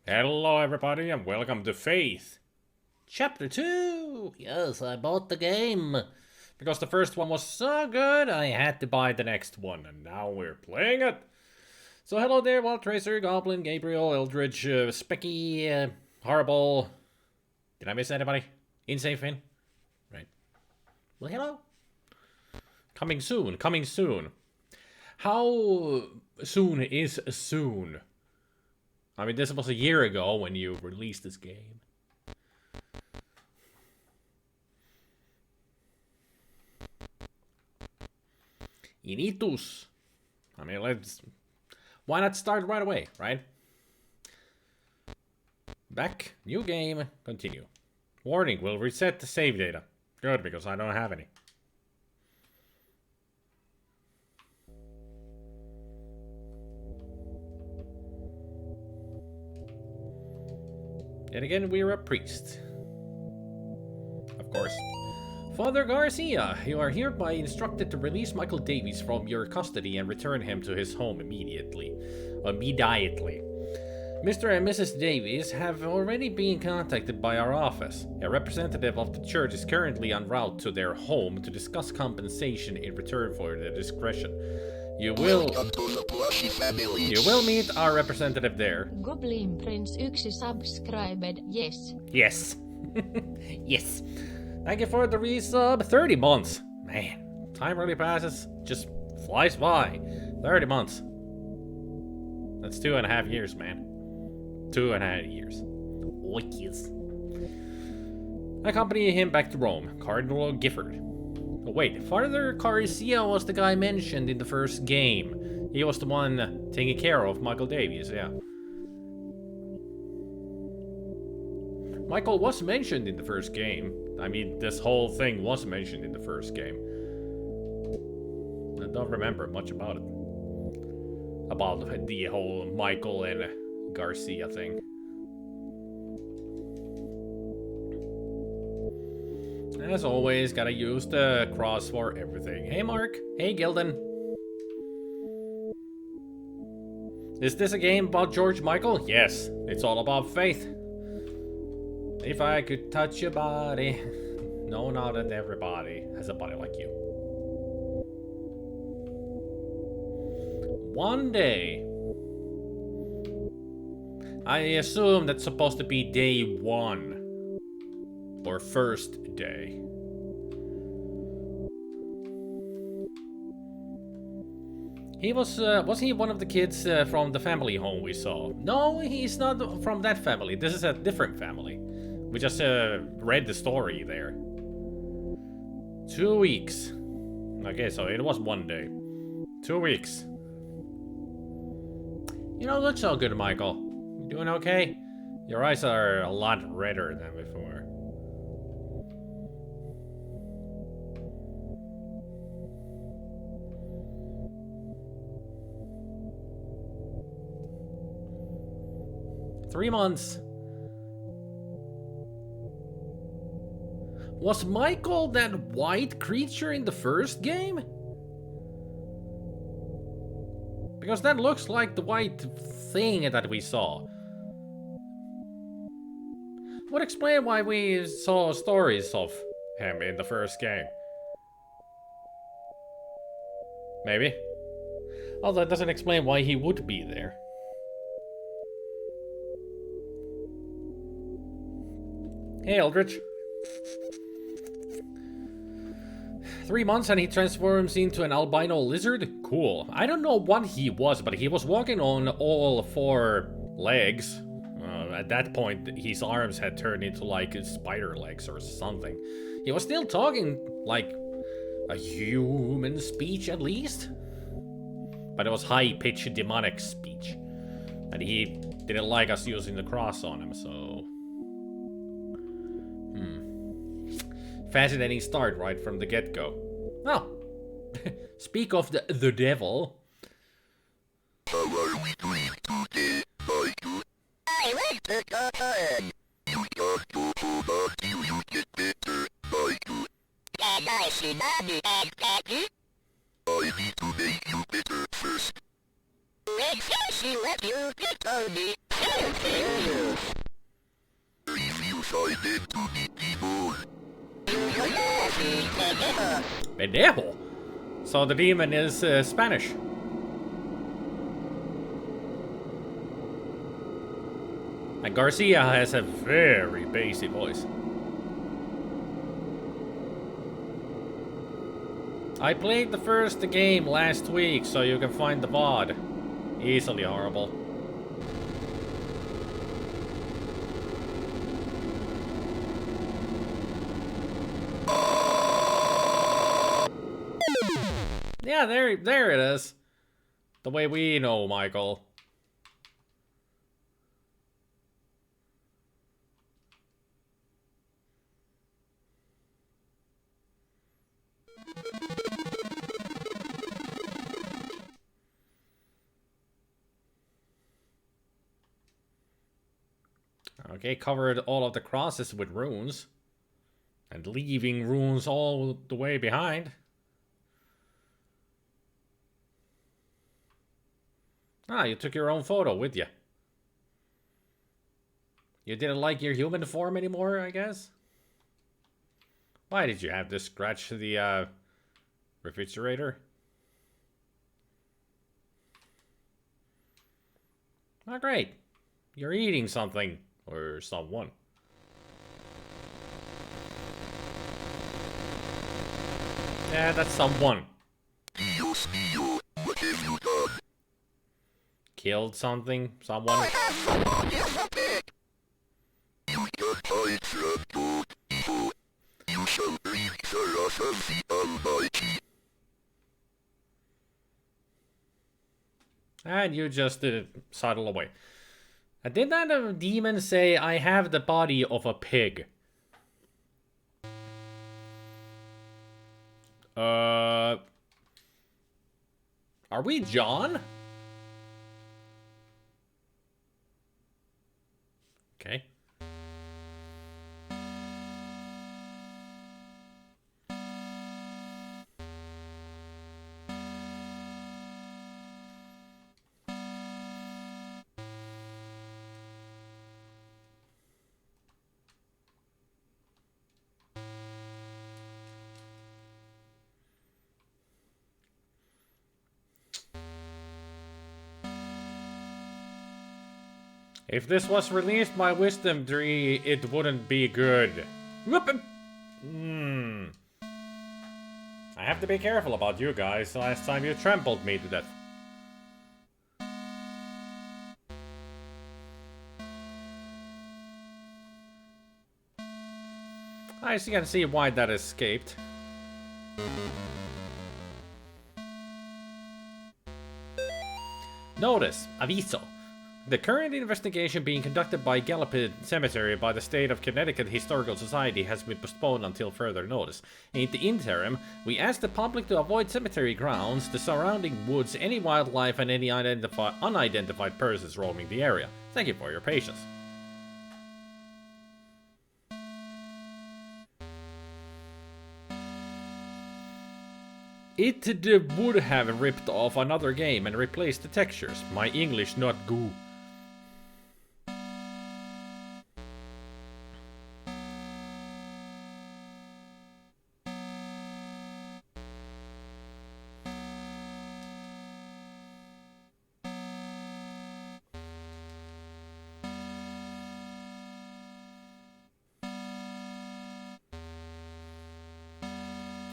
Hello everybody and welcome to Faith. Chapter 2! Yes, I bought the game. Because the first one was so good, I had to buy the next one, and now we're playing it. So hello there, Wild Tracer, Goblin, Gabriel, Eldridge, Specky, Horrible. Did I miss anybody? Insane Finn? Right. Well, hello. Coming soon, coming soon. How soon is soon? I mean, this was a year ago when you released this game. Initus. I mean, why not start right away, right? Back, new game, continue. Warning, will reset the save data. Good, because I don't have any. And again, we're a priest. Of course. Father Garcia, you are hereby instructed to release Michael Davies from your custody and return him to his home immediately. Mr. and Mrs. Davies have already been contacted by our office. A representative of the church is currently en route to their home to discuss compensation in return for their discretion. You will meet our representative there. Goblin Prince 1 subscribed, yes. Yes. Yes. Thank you for the resub. 30 months. Man, time really passes. Just flies by. 30 months. That's 2.5 years, man. 2.5 years. Oh, yes. I accompany him back to Rome. Cardinal Gifford. Oh, wait, Father Garcia was the guy mentioned in the first game. He was the one taking care of Michael Davies, yeah. Michael was mentioned in the first game. I mean, this whole thing was mentioned in the first game. I don't remember much about it. About the whole Michael and Garcia thing. As always, gotta use the cross for everything. Hey Mark. Hey Gilden. Is this a game about George Michael? Yes. It's all about faith. If I could touch your body. No, not that everybody has a body like you. One day. I assume that's supposed to be day 1. Or first day. He was he one of the kids from the family home we saw? No, he's not from that family. This is a different family. We just read the story there. 2 weeks. Okay, so it was one day. 2 weeks. You don't look so good, Michael. You doing okay? Your eyes are a lot redder than before. Three months. Was Michael that white creature in the first game? Because that looks like the white thing that we saw. Would explain why we saw stories of him in the first game. Maybe. Although it doesn't explain why he would be there. Hey, Eldridge. 3 months and he transforms into an albino lizard? Cool. I don't know what he was, but he was walking on all 4 legs. At that point, his arms had turned into like spider legs or something. He was still talking like a human speech at least. But it was high-pitched demonic speech. And he didn't like us using the cross on him, so... Fascinating start right from the get-go. Oh, speak of the devil. How are we doing today, Michael? I like to go home. You can't go home until you get better, Michael. Can I see Mommy and Daddy? I need to make you better first. Make sure she let you get on me. dead to the people. Pendejo. So the demon is Spanish. And Garcia has a very bassy voice. I played the first game last week, so you can find the VOD. Easily horrible. Yeah, there it is. The way we know, Michael. Okay, covered all of the crosses with runes. And leaving runes all the way behind. Ah, you took your own photo with you. You didn't like your human form anymore, I guess? Why did you have to scratch the refrigerator? Oh, great. You're eating something. Or someone. Yeah, that's someone. Dios mío, what have you done? Killed something? Someone? You can't hide from God, evil. You shall breathe the wrath of the Almighty. And you just sidle away. Did that demon say, I have the body of a pig? Are we John? Okay. If this was released by Wisdom Tree, it wouldn't be good. I have to be careful about you guys. Last time you trampled me to death. I can see why that escaped. Notice, aviso. The current investigation being conducted by Gallup Cemetery by the State of Connecticut Historical Society has been postponed until further notice. In the interim, we ask the public to avoid cemetery grounds, the surrounding woods, any wildlife, and any unidentified persons roaming the area. Thank you for your patience. It would have ripped off another game and replaced the textures. My English not good.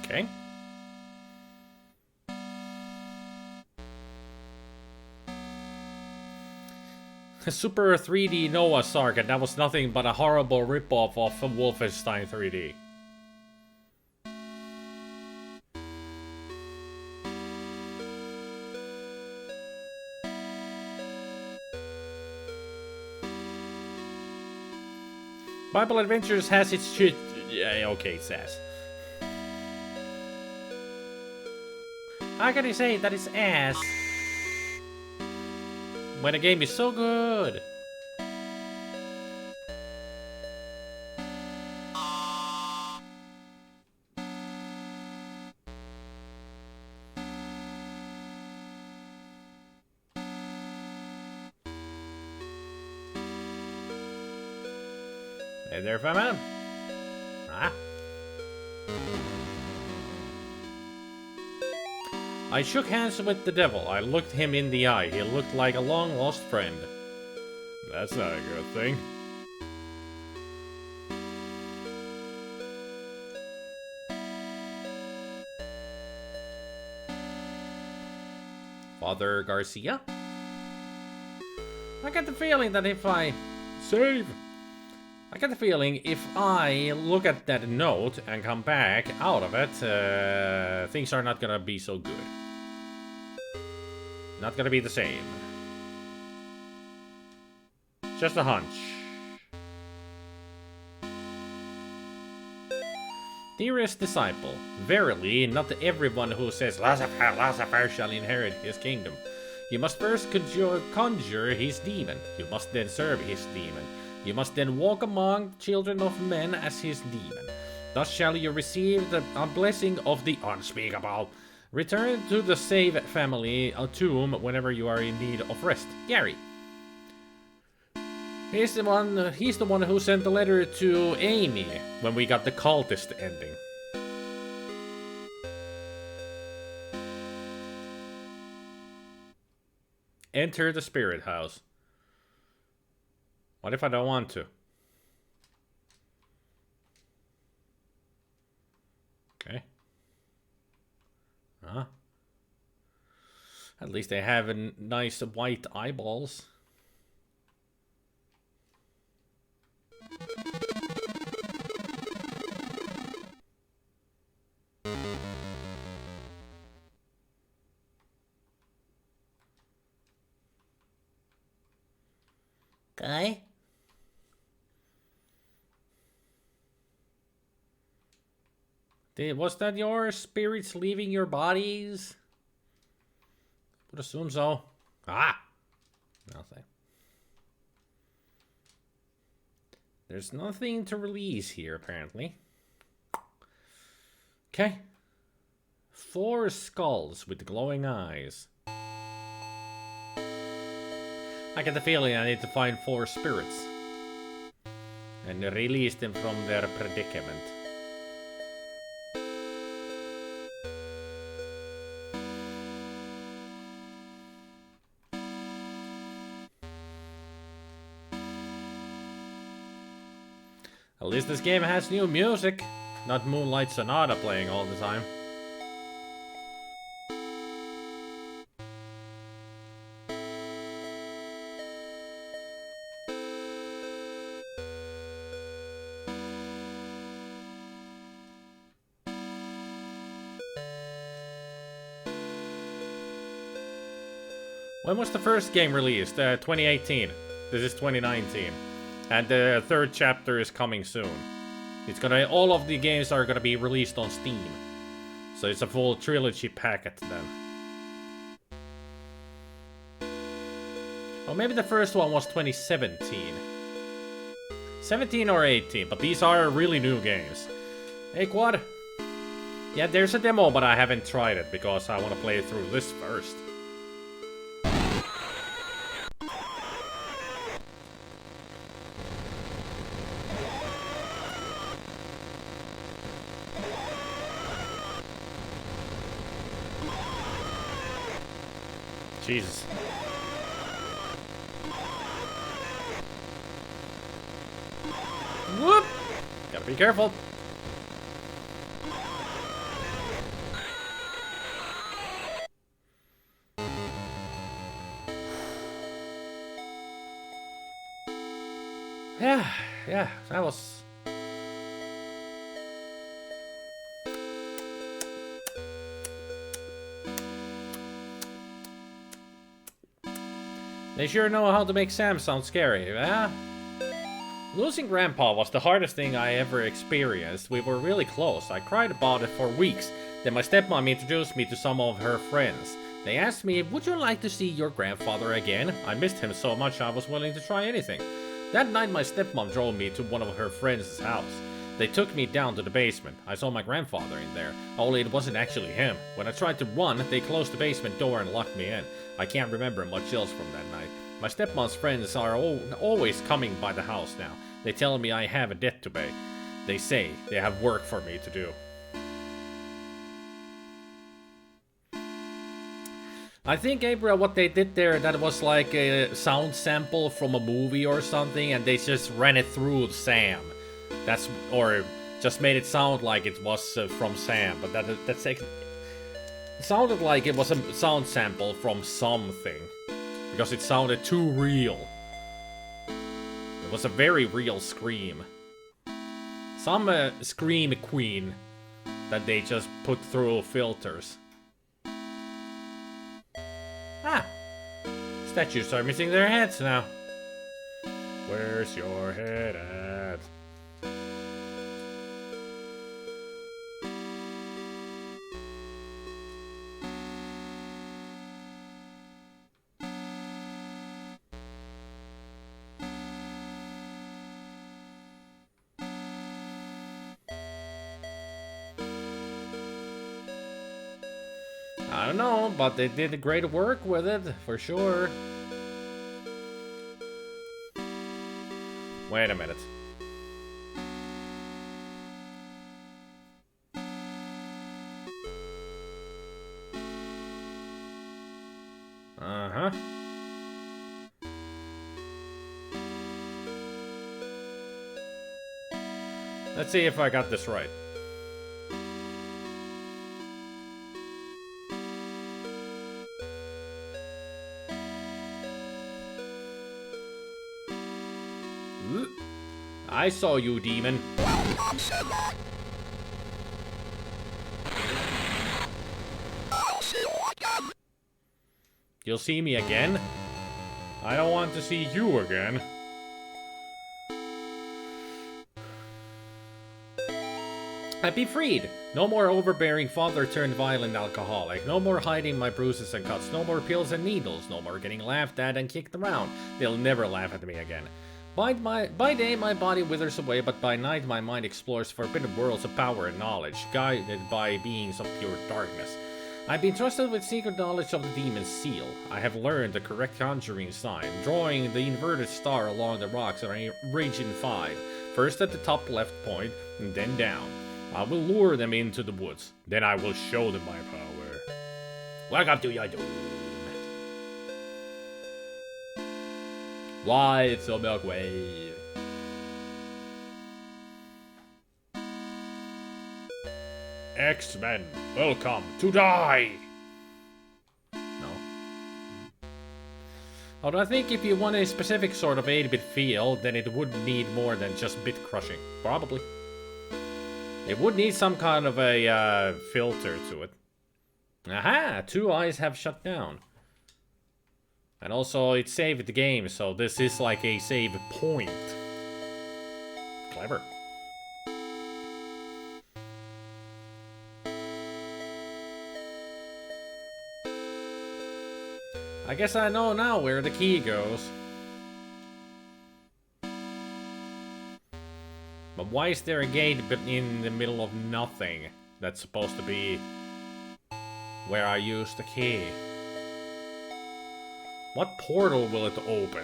Okay. Super 3D Noah's Ark, and that was nothing but a horrible ripoff of Wolfenstein 3D. Bible Adventures has its shit. Yeah, okay, sass. How can you say that it's ass when a game is so good? Hey there, fella. Ah. I shook hands with the devil. I looked him in the eye. He looked like a long-lost friend. That's not a good thing. Father Garcia? I get the feeling that if I... Save! I get the feeling if I look at that note and come back out of it, things are not gonna be so good. Not gonna be the same. Just a hunch. Dearest disciple, verily, not everyone who says Lucifer, Lucifer shall inherit his kingdom. You must first conjure his demon. You must then serve his demon. You must then walk among children of men as his demon. Thus shall you receive the blessing of the unspeakable. Return to the Save family tomb whenever you are in need of rest. Gary. He's the one who sent the letter to Amy when we got the cultist ending. Enter the spirit house. What if I don't want to? Okay. Huh? At least they have nice white eyeballs. Okay. Was that your spirits leaving your bodies? Would assume so. Ah! Nothing. There's nothing to release here, apparently. Okay. 4 skulls with glowing eyes. I get the feeling I need to find 4 spirits. And release them from their predicament. At least this game has new music, not Moonlight Sonata playing all the time. When was the first game released? 2018. This is 2019. And the 3rd chapter is coming soon. All of the games are gonna be released on Steam. So it's a full trilogy packet then. Or maybe the first one was 2017. 17 or 18, but these are really new games. Hey Quad. Yeah, there's a demo, but I haven't tried it because I want to play through this first. Jesus. Whoop! Gotta be careful. Yeah, that was... They sure know how to make Sam sound scary, yeah? Losing Grandpa was the hardest thing I ever experienced. We were really close. I cried about it for weeks. Then my stepmom introduced me to some of her friends. They asked me, would you like to see your grandfather again? I missed him so much I was willing to try anything. That night my stepmom drove me to one of her friends' house. They took me down to the basement. I saw my grandfather in there, only it wasn't actually him. When I tried to run, they closed the basement door and locked me in. I can't remember much else from that night. My stepmom's friends are always coming by the house now. They tell me I have a debt to pay. They say they have work for me to do. I think, Gabriel, what they did there, that was like a sound sample from a movie or something, and they just ran it through Sam. Or just made it sound like it was from Sam, but that's it sounded like it was a sound sample from something. Because it sounded too real. It was a very real scream. Some scream queen that they just put through filters. Ah! Statues are missing their heads now. Where's your head at? I don't know, but they did great work with it, for sure. Wait a minute. Uh-huh. Let's see if I got this right. I saw you, demon. You'll see me again? I don't want to see you again. I'd be freed. No more overbearing father-turned-violent alcoholic. No more hiding my bruises and cuts. No more pills and needles. No more getting laughed at and kicked around. They'll never laugh at me again. By day, my body withers away, but by night, my mind explores forbidden worlds of power and knowledge, guided by beings of pure darkness. I've been trusted with secret knowledge of the demon's seal. I have learned the correct conjuring sign, drawing the inverted star along the rocks in region 5, first at the top left point, and then down. I will lure them into the woods, then I will show them my power. Welcome to your doom. Why, it's a milkway. X-Men, welcome to die! No. Although I think if you want a specific sort of 8-bit feel, then it would need more than just bit crushing. Probably. It would need some kind of a filter to it. Aha! 2 eyes have shut down. And also, it saved the game, so this is like a save point. Clever. I guess I know now where the key goes. But why is there a gate in the middle of nothing? That's supposed to be where I use the key. What portal will it open?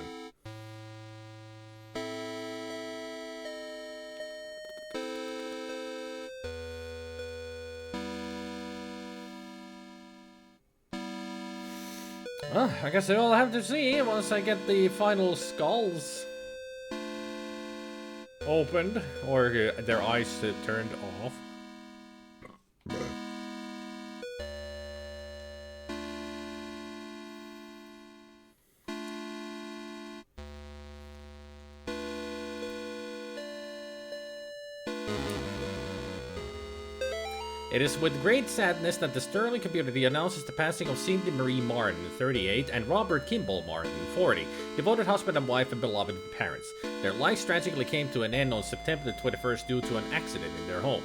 Well, I guess I'll have to see once I get the final skulls opened, or their eyes turned off. It is with great sadness that the Sterling community announces the passing of Cindy Marie Martin, 38, and Robert Kimball Martin, 40, devoted husband and wife and beloved parents. Their lives tragically came to an end on September 21st due to an accident in their home.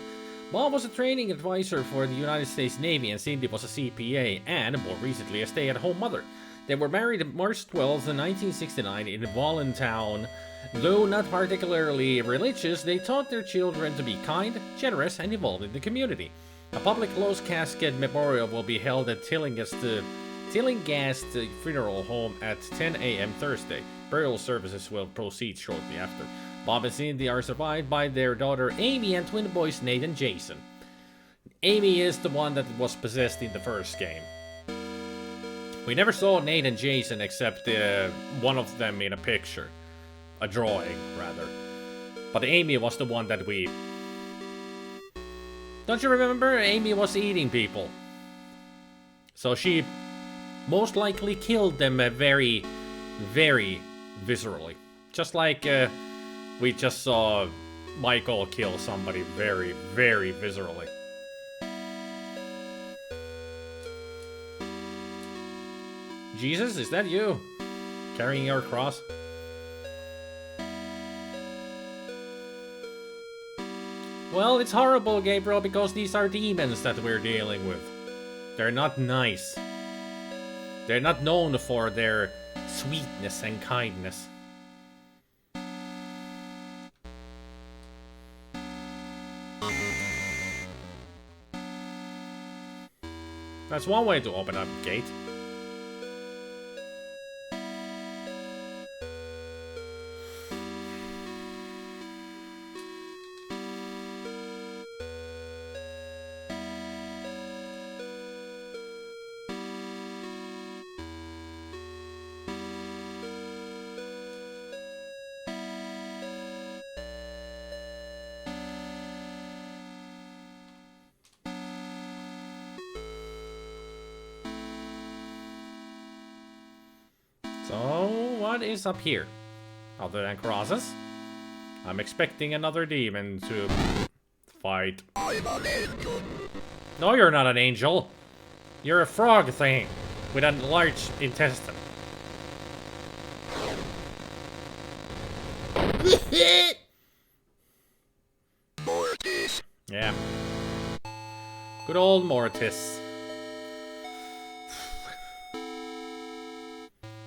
Bob was a training advisor for the United States Navy, and Cindy was a CPA and, more recently, a stay-at-home mother. They were married March 12, 1969 in Voluntown. Though not particularly religious, they taught their children to be kind, generous, and involved in the community. A public closed casket memorial will be held at Tillinghast Tillinghast funeral home at 10 a.m. Thursday. Burial services will proceed shortly after. Bob and Cindy are survived by their daughter Amy and twin boys Nate and Jason. Amy is the one that was possessed in the first game. We never saw Nate and Jason except one of them in a picture. A drawing, rather. But Amy was the one that we... Don't you remember? Amy was eating people. So she most likely killed them very, very viscerally. Just like we just saw Michael kill somebody very, very viscerally. Jesus, is that you? Carrying your cross? Well, it's horrible, Gabriel, because these are demons that we're dealing with. They're not nice. They're not known for their sweetness and kindness. That's one way to open up a gate. So, what is up here? Other than crosses? I'm expecting another demon to fight. I'm an angel. No, you're not an angel. You're a frog thing with a large intestine. Mortis. Yeah. Good old Mortis.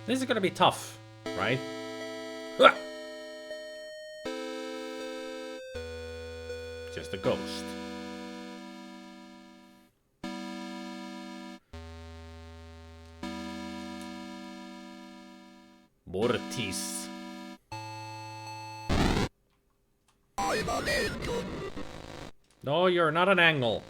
This is gonna be tough, right? Ah! Just a ghost. Mortis. I'm an angel. No, you're not an angle.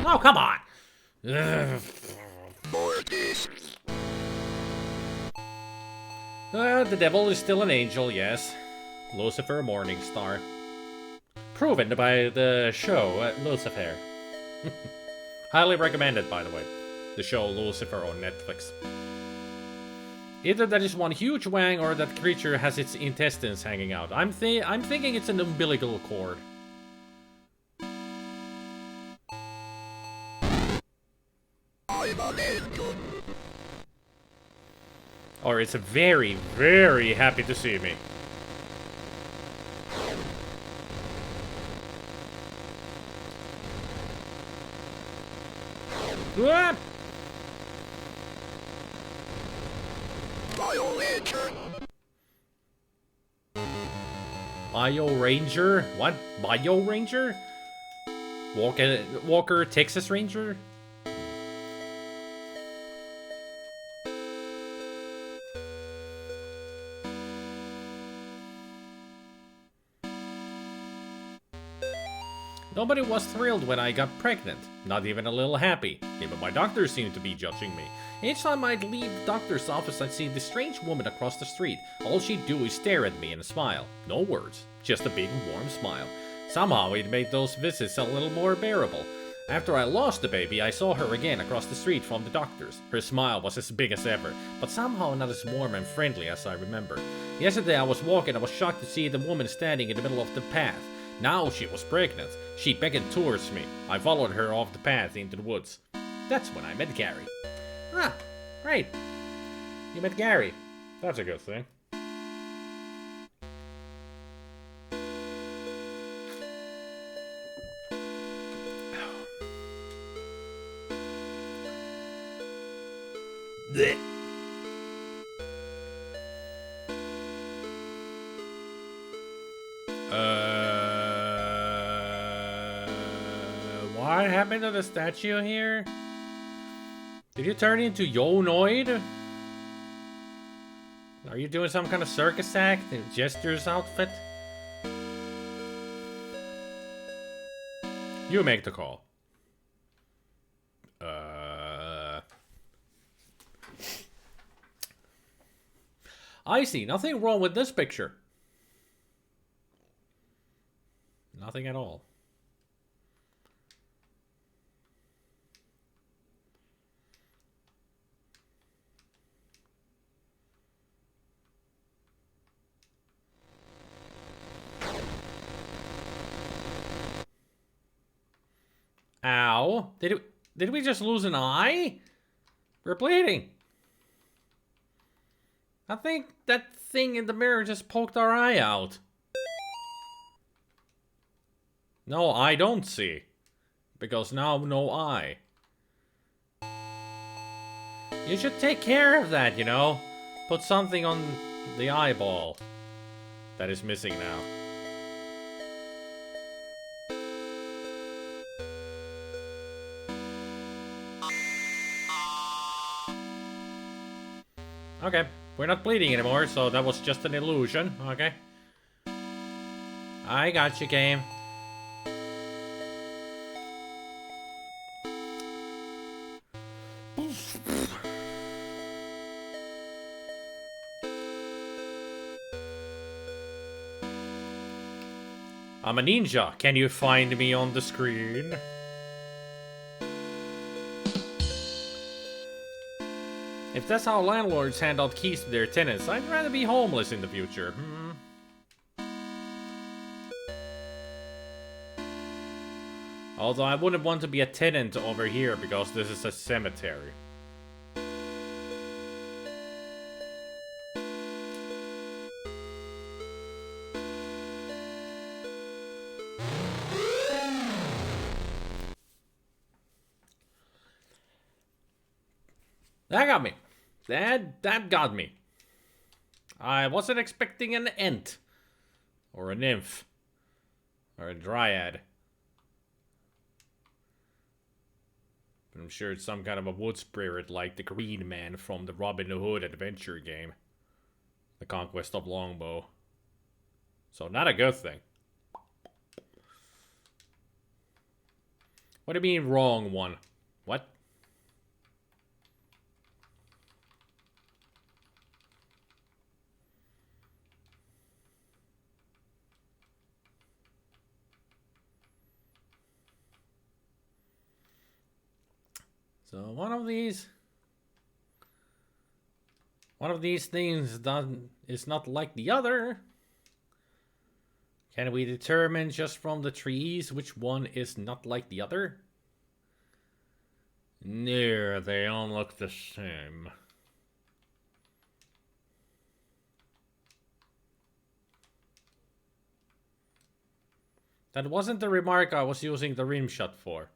Oh, come on! Mortis. The devil is still an angel, yes. Lucifer, morning star. Proven by the show Lucifer. Highly recommended, by the way. The show Lucifer on Netflix. Either that is one huge wang or that creature has its intestines hanging out. I'm thinking it's an umbilical cord. I'm an angel. Or it's very, very happy to see me. Ah! Bio Ranger. Bio Ranger? What? Bio Ranger? Walker, Texas Ranger? Nobody was thrilled when I got pregnant. Not even a little happy. Even my doctor seemed to be judging me. Each time I'd leave the doctor's office, I'd see this strange woman across the street. All she'd do is stare at me and smile. No words. Just a big, warm smile. Somehow it made those visits a little more bearable. After I lost the baby, I saw her again across the street from the doctor's. Her smile was as big as ever, but somehow not as warm and friendly as I remember. Yesterday I was walking, I was shocked to see the woman standing in the middle of the path. Now she was pregnant. She beckoned towards me. I followed her off the path into the woods. That's when I met Gary. Ah, right. You met Gary. That's a good thing. What happened to the statue here? Did you turn into Yonoid? Are you doing some kind of circus act? Jester's outfit? You make the call. I see nothing wrong with this picture. Nothing at all. Ow. Did we just lose an eye? We're bleeding. I think that thing in the mirror just poked our eye out. No, I don't see. Because now no eye. You should take care of that, you know. Put something on the eyeball that is missing now. Okay, we're not bleeding anymore, so that was just an illusion, okay? I got you, game. I'm a ninja. Can you find me on the screen? If that's how landlords hand out keys to their tenants, I'd rather be homeless in the future. Although I wouldn't want to be a tenant over here because this is a cemetery. That got me. That got me. I wasn't expecting an ent. Or a nymph. Or a dryad. But I'm sure it's some kind of a wood spirit like the Green Man from the Robin Hood adventure game. The Conquest of Longbow. So not a good thing. What do you mean wrong one? What? So one of these things is not like the other. Can we determine just from the trees which one is not like the other? No, they all look the same. That wasn't the remark I was using the rim shot for.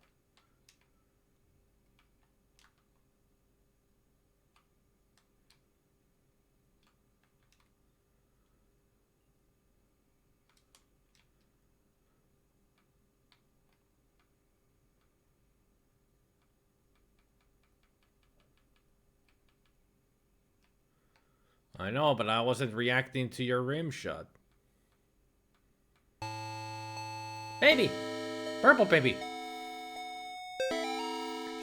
I know, but I wasn't reacting to your rim shot. Baby! Purple baby!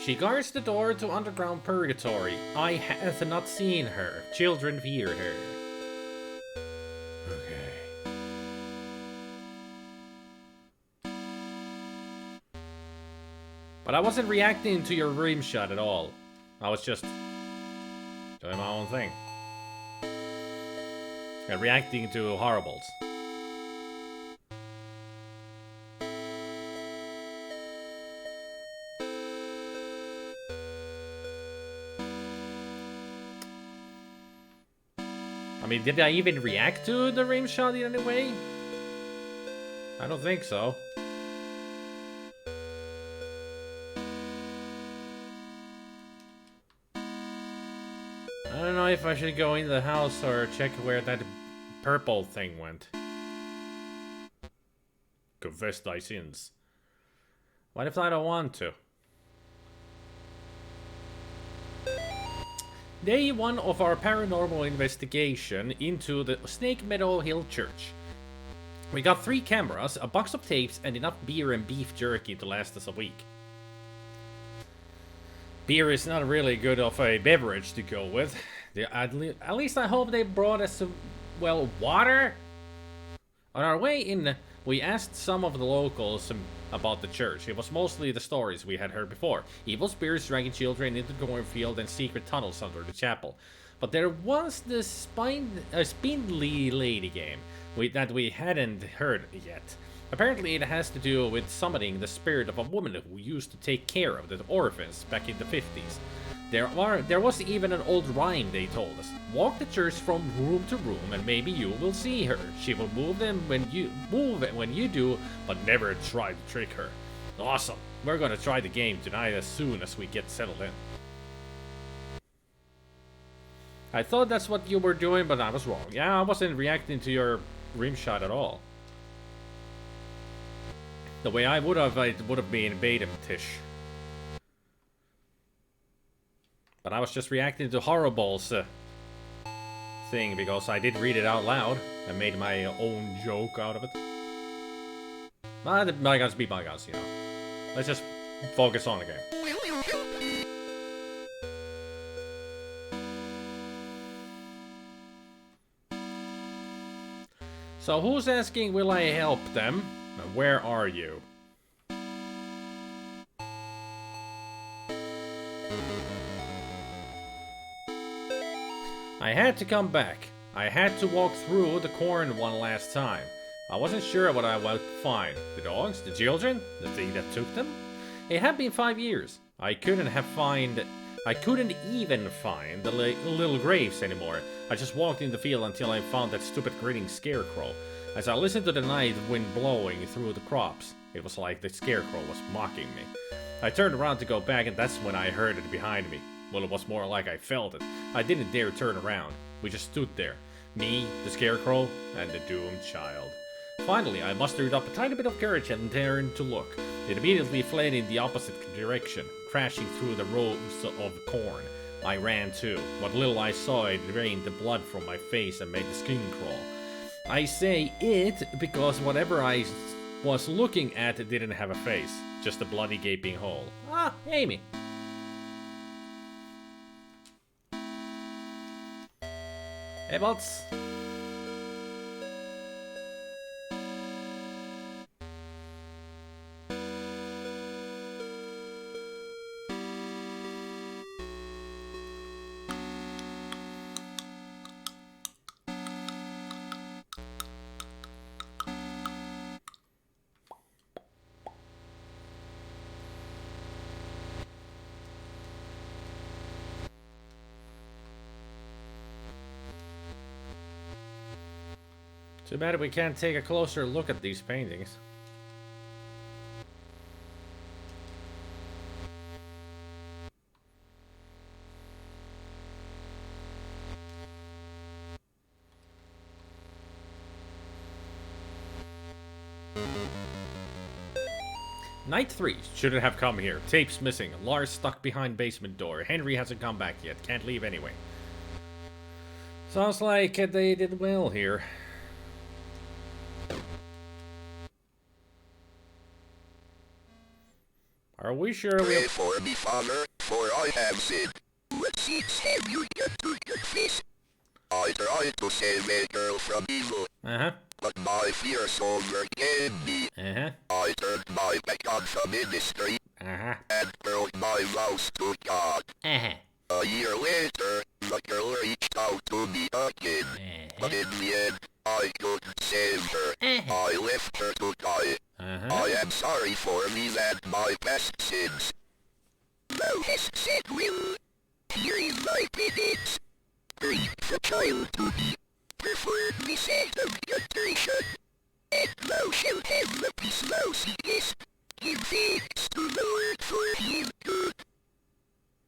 She guards the door to underground purgatory. I have not seen her. Children fear her. Okay. But I wasn't reacting to your rim shot at all. I was just doing my own thing. And reacting to horribles. I mean, did I even react to the rim shot in any way? I don't think so. I don't know if I should go in the house or check where that purple thing went. Confess thy sins. What if I don't want to? Day 1 of our paranormal investigation into the Snake Meadow Hill Church. We got 3 cameras, a box of tapes, and enough beer and beef jerky to last us a week. Beer is not really good of a beverage to go with. At least I hope they brought us some, well, water? On our way in, we asked some of the locals about the church. It was mostly the stories we had heard before. Evil spirits dragging children into the cornfield and secret tunnels under the chapel. But there was this spindly lady game that we hadn't heard yet. Apparently it has to do with summoning the spirit of a woman who used to take care of the orphans back in the 50s. There was even an old rhyme they told us. Walk the church from room to room and maybe you will see her. She will move when you do, but never try to trick her. Awesome. We're gonna try the game tonight as soon as we get settled in. I thought that's what you were doing, but I was wrong. Yeah, I wasn't reacting to your rim shot at all. The way I would have, it would have been bait-em-tish. But I was just reacting to Horrible's thing because I did read it out loud and made my own joke out of it. Bygones be bygones, you know. Let's just focus on the game. So who's asking, will I help them? Where are you? I had to come back. I had to walk through the corn one last time. I wasn't sure what I would find. The dogs? The children? The thing that took them? It had been 5 years. I couldn't even find the little graves anymore. I just walked in the field until I found that stupid grinning scarecrow. As I listened to the night wind blowing through the crops, it was like the scarecrow was mocking me. I turned around to go back and that's when I heard it behind me. Well, it was more like I felt it. I didn't dare turn around. We just stood there. Me, the scarecrow, and the doomed child. Finally, I mustered up a tiny bit of courage and turned to look. It immediately fled in the opposite direction, crashing through the rows of corn. I ran too. What little I saw, it drained the blood from my face and made the skin crawl. I say it because whatever I was looking at didn't have a face, just a bloody gaping hole. Ah, Amy. Hey, bots. Too bad we can't take a closer look at these paintings. Night 3. Shouldn't have come here. Tapes missing. Lars stuck behind basement door. Henry hasn't come back yet. Can't leave anyway. Sounds like they did well here. Are we sure we... Pray for me, Father, for I have sinned. What sins have you done to confess? I tried to save a girl from evil, but my fears overcame me. I turned my back on the ministry, and broke my vows to God. A year later, the girl reached out to me again, but in the end, I couldn't save her. I left her to die. I am sorry for me and my past sins. Thou hast said will. Here is my penance. Bring the child to me. Perform this act of contrition. And thou shalt have the peace thou seekest. Give thanks to the Lord for his good.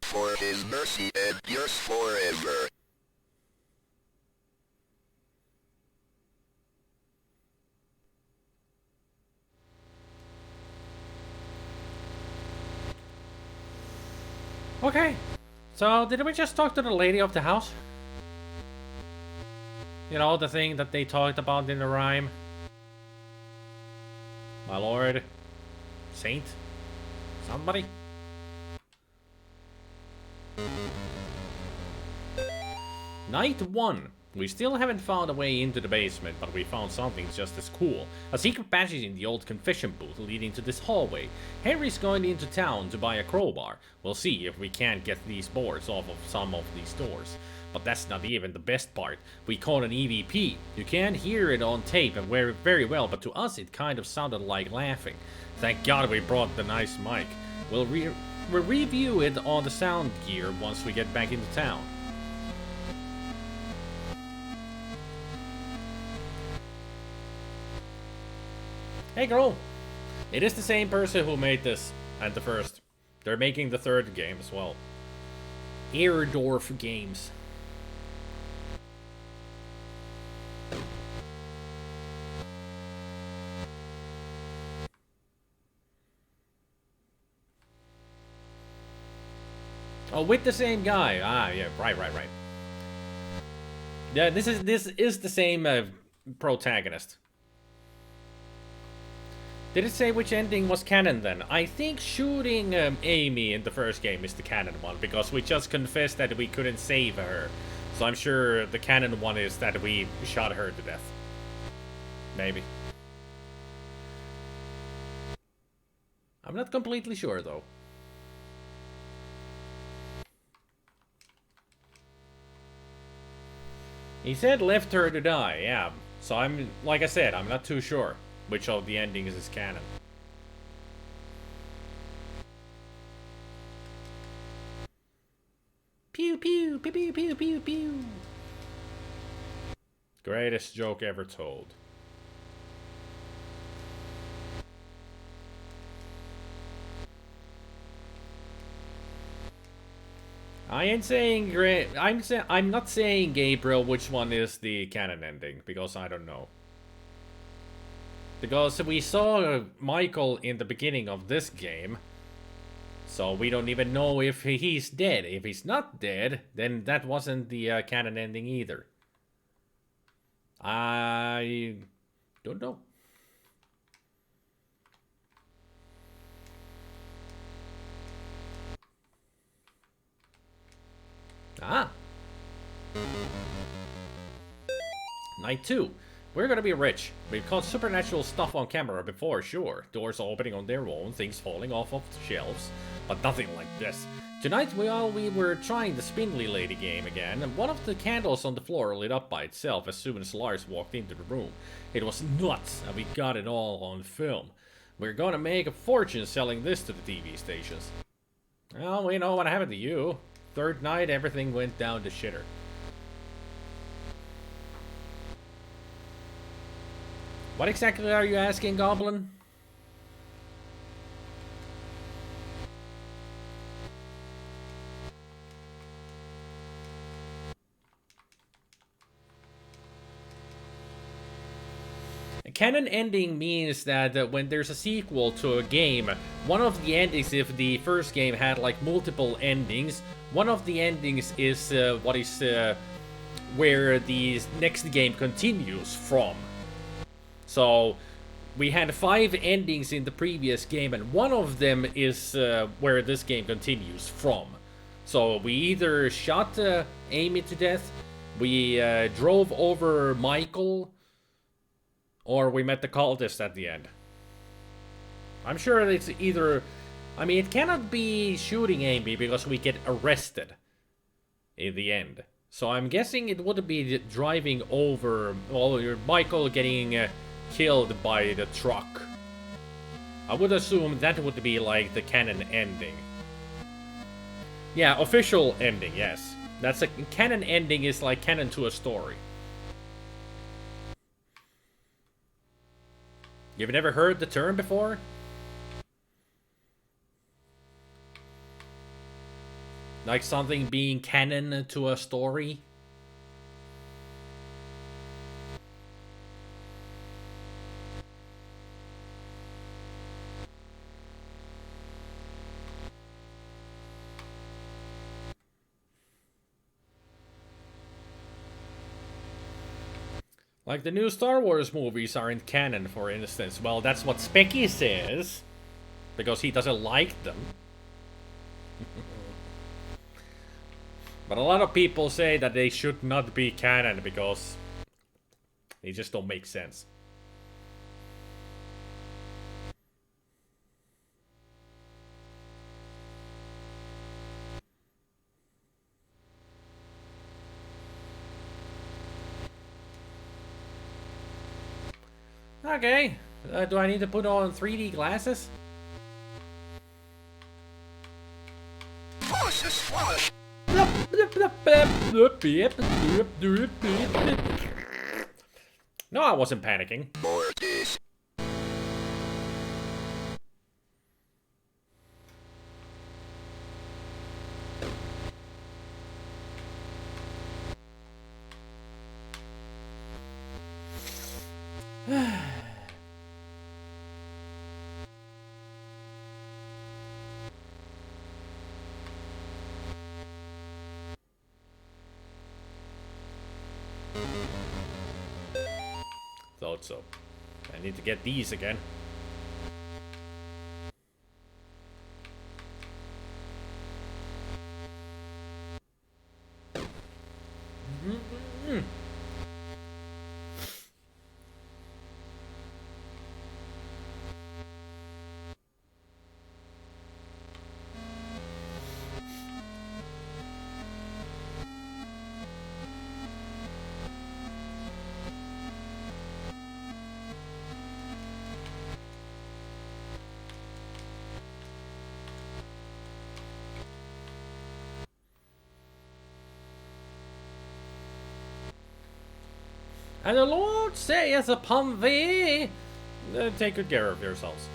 For his mercy endures forever. Okay. So, did we just talk to the lady of the house? You know, the thing that they talked about in the rhyme? My lord. Saint? Somebody? Night 1. We still haven't found a way into the basement, but we found something just as cool. A secret passage in the old confession booth leading to this hallway. Henry's going into town to buy a crowbar. We'll see if we can't get these boards off of some of these doors. But that's not even the best part. We caught an EVP. You can't hear it on tape and very well, but to us it kind of sounded like laughing. Thank God we brought the nice mic. We'll review it on the sound gear once we get back into town. Hey girl! It is the same person who made this and the first. They're making the third game as well. Airdorf Games. Oh, with the same guy. Ah, yeah, right. Yeah, this is the same protagonist. Did it say which ending was canon then? I think shooting Amy in the first game is the canon one, because we just confessed that we couldn't save her. So I'm sure the canon one is that we shot her to death. Maybe. I'm not completely sure though. He said left her to die, yeah. So I'm, like I said, I'm not too sure which of the endings is canon. Pew pew, pew pew pew pew pew. Greatest joke ever told. I ain't saying great. I'm not saying, Gabriel, which one is the canon ending, because I don't know. Because we saw Michael in the beginning of this game, so we don't even know if he's dead. If he's not dead, then that wasn't the canon ending either. I don't know. Ah. Night 2. We're gonna be rich. We've caught supernatural stuff on camera before, sure. Doors opening on their own, things falling off of the shelves. But nothing like this. Tonight, while we were trying the Spindly Lady game again, one of the candles on the floor lit up by itself as soon as Lars walked into the room. It was nuts, and we got it all on film. We're gonna make a fortune selling this to the TV stations. Well, we know what happened to you. Third night, everything went down the shitter. What exactly are you asking, Goblin? A canon ending means that when there's a sequel to a game, one of the endings, if the first game had like multiple endings, one of the endings is where the next game continues from. So we had 5 endings in the previous game, and one of them is where this game continues from. So we either shot Amy to death, we drove over Michael, or we met the cultist at the end. I'm sure it's either... I mean, it cannot be shooting Amy because we get arrested in the end. So I'm guessing it would be driving over... Well, Michael getting killed by the truck. I would assume that would be like the canon ending. Yeah, official ending, yes. That's a canon ending is like canon to a story. You've never heard the term before? Like something being canon to a story? Like the new Star Wars movies aren't canon, for instance. Well, that's what Specky says. Because he doesn't like them. But a lot of people say that they should not be canon because they just don't make sense. Okay, do I need to put on 3D glasses? Cautious flush. No, I wasn't panicking. Mortis. Thought so. I need to get these again. And the Lord saith upon thee, take good care of yourselves.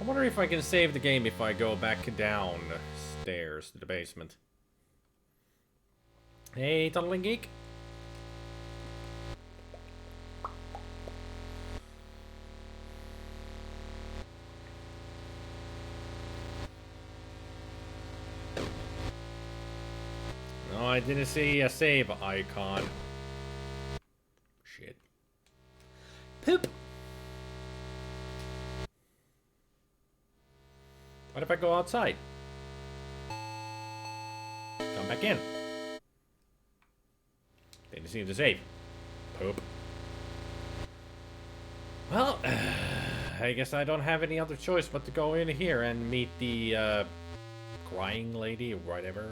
I wonder if I can save the game if I go back downstairs to the basement. Hey, Tunneling Geek. No, I didn't see a save icon. Shit. Poop. What if I go outside? Come back in. Didn't seem to save. Poop. Well, I guess I don't have any other choice but to go in here and meet the crying lady or whatever.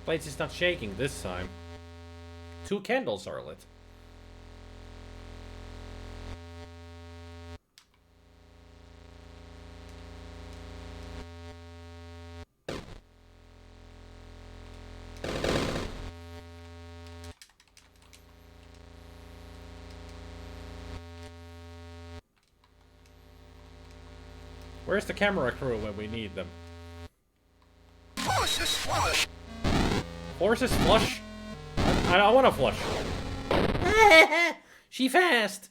Place is not shaking this time. 2 candles are lit. Where's the camera crew when we need them? Cautious flush. Horses flush? I don't want to flush. She fast.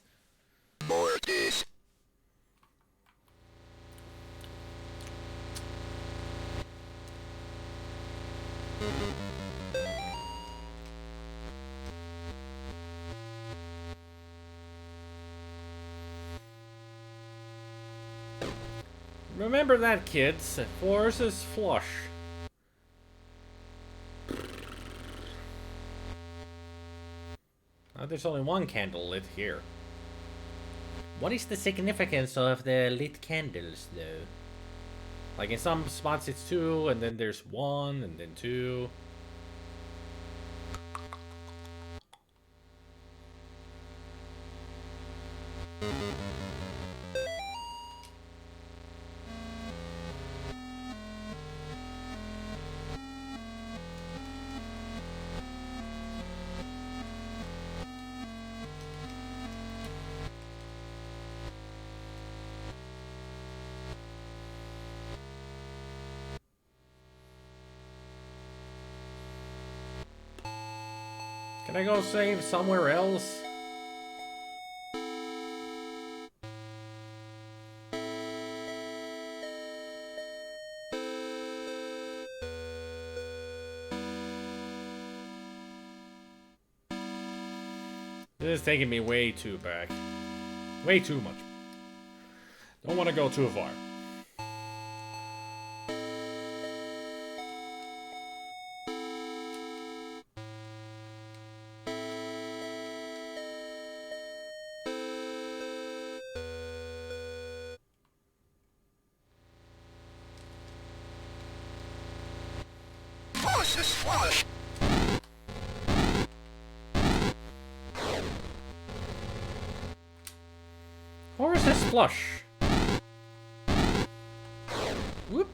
Mortis. Remember that, kids. Horses flush. There's only 1 candle lit here. What is the significance of the lit candles, though? Like in some spots it's 2, and then there's 1, and then 2. Can I go save somewhere else? This is taking me way too back. Way too much. Don't want to go too far. Horses flush. Horses flush. Whoop.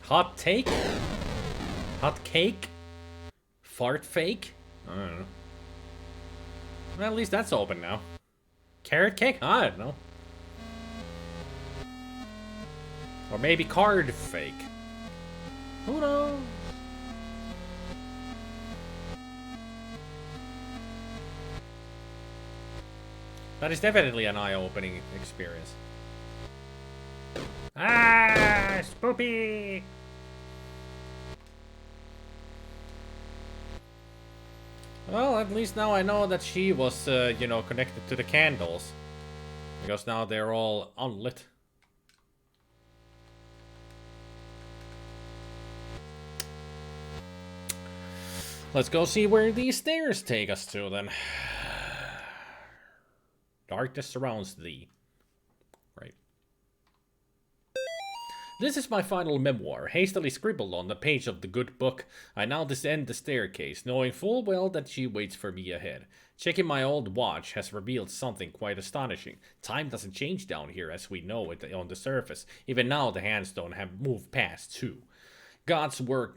Hot take? Hot cake? Fart fake? I don't know. Well, at least that's open now. Carrot cake? I don't know. Or maybe card fake. Who knows? That is definitely an eye-opening experience. Ah, spoopy! Well, at least now I know that she was, you know, connected to the candles. Because now they're all unlit. Let's go see where these stairs take us to, then. Darkness surrounds thee. Right. This is my final memoir, hastily scribbled on the page of the good book. I now descend the staircase, knowing full well that she waits for me ahead. Checking my old watch has revealed something quite astonishing. Time doesn't change down here as we know it on the surface. Even now the hands don't have moved past 2. God's work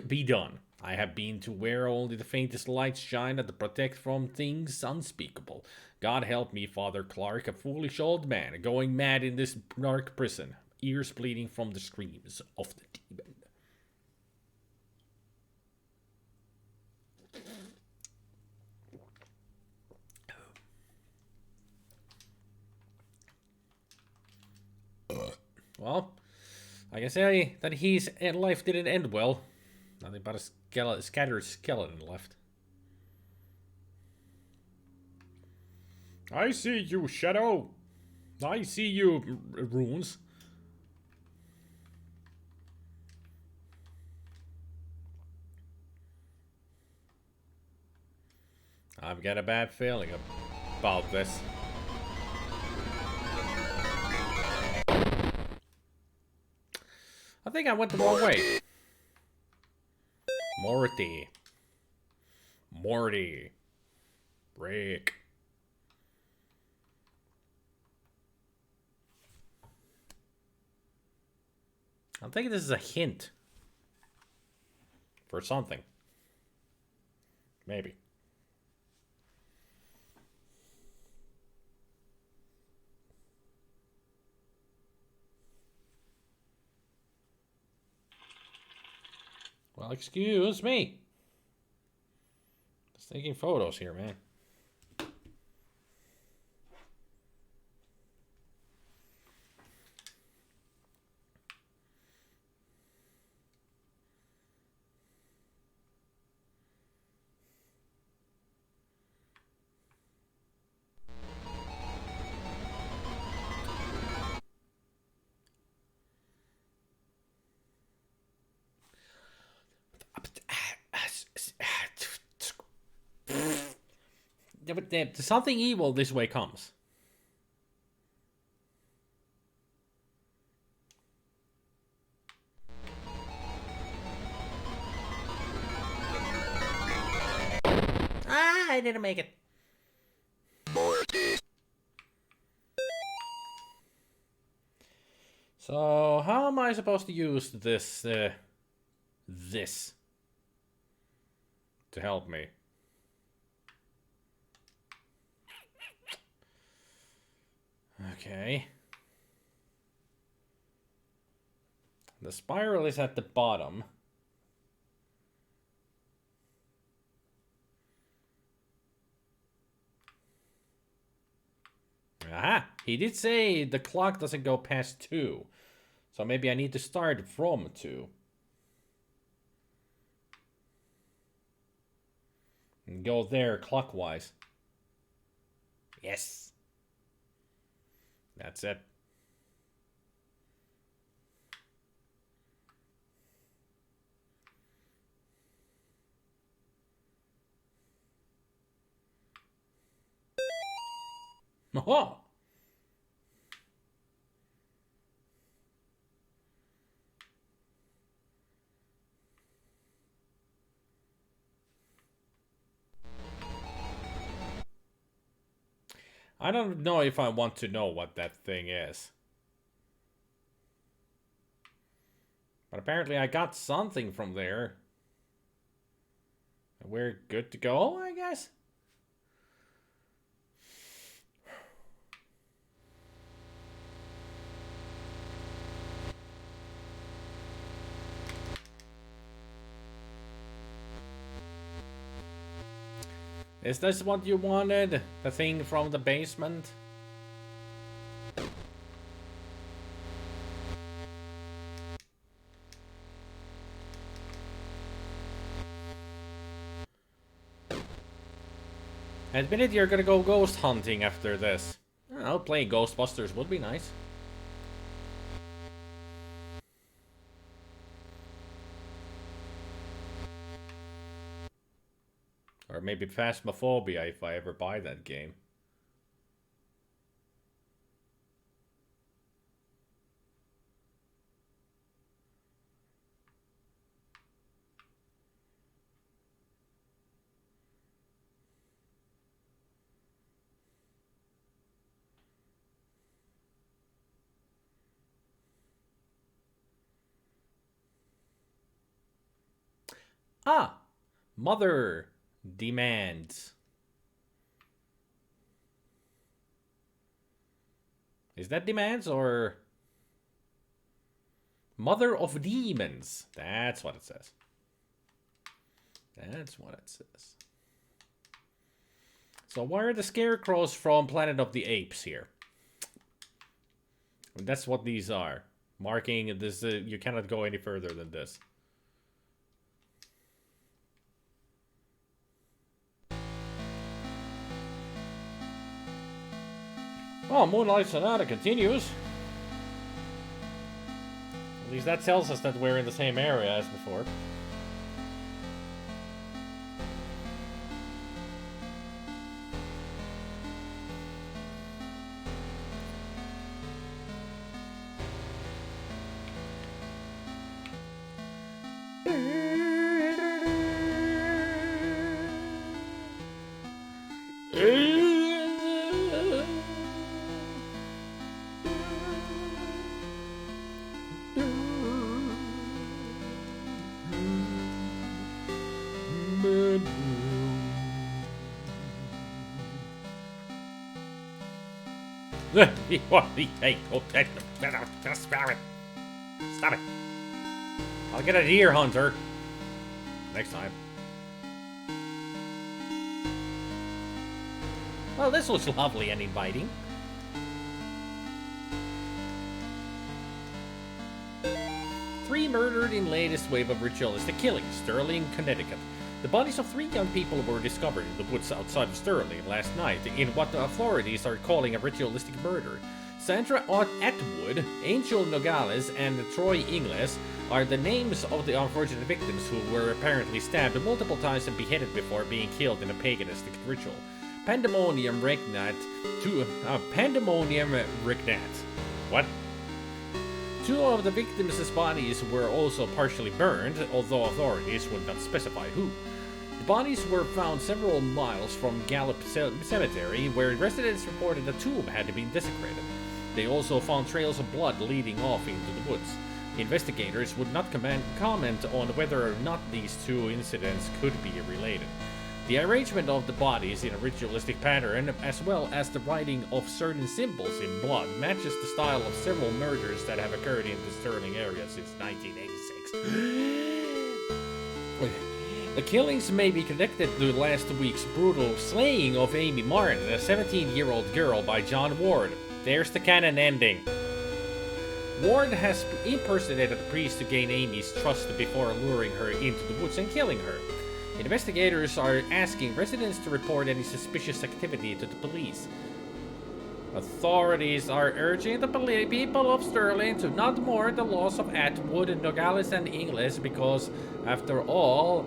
be done. I have been to where only the faintest lights shine and to protect from things unspeakable. God help me, Father Clark, a foolish old man, going mad in this dark prison, ears bleeding from the screams of the demon. Well, I can say that his life didn't end well. Nothing but a scattered skeleton left. I see you, Shadow. I see you, Runes. I've got a bad feeling about this. I think I went the wrong way. Morty. Rick. I think this is a hint. For something. Maybe. Well, excuse me. Just taking photos here, man. But something evil this way comes. Ah, I didn't make it. So, how am I supposed to use this, this to help me? Okay. The spiral is at the bottom. Aha! He did say the clock doesn't go past 2. So maybe I need to start from 2. And go there clockwise. Yes. That's it. Oh! I don't know if I want to know what that thing is. But apparently I got something from there. We're good to go, I guess? Is this what you wanted? The thing from the basement? Admit it, you're gonna go ghost hunting after this. Oh, playing Ghostbusters would be nice. Or maybe Phasmophobia if I ever buy that game. Ah! Mother demands. Is that demands or... Mother of Demons. That's what it says. That's what it says. So why are the scarecrows from Planet of the Apes here? That's what these are. Marking this, you cannot go any further than this. Oh, Moonlight Sonata continues. At least that tells us that we're in the same area as before. Hey, go take them. Just stop it. Stop it. I'll get a deer hunter. Next time. Well, this was lovely and inviting. Three murdered in latest wave of ritualistic killings, Sterling, Connecticut. The bodies of 3 young people were discovered in the woods outside of Sterling last night in what the authorities are calling a ritualistic murder. Sandra Atwood, Angel Nogales, and Troy Ingles are the names of the unfortunate victims who were apparently stabbed multiple times and beheaded before being killed in a paganistic ritual. Pandemonium Regnat. What? 2 of the victims' bodies were also partially burned, although authorities would not specify who. The bodies were found several miles from Gallup Cemetery, where residents reported a tomb had been desecrated. They also found trails of blood leading off into the woods. Investigators would not comment on whether or not these 2 incidents could be related. The arrangement of the bodies in a ritualistic pattern, as well as the writing of certain symbols in blood, matches the style of several murders that have occurred in the Sterling area since 1986. The killings may be connected to last week's brutal slaying of Amy Martin, a 17-year-old girl, by John Ward. There's the canon ending. Ward has impersonated a priest to gain Amy's trust before luring her into the woods and killing her. Investigators are asking residents to report any suspicious activity to the police. Authorities are urging the people of Sterling to not mourn the loss of Atwood, Nogales, and Ingles because, after all,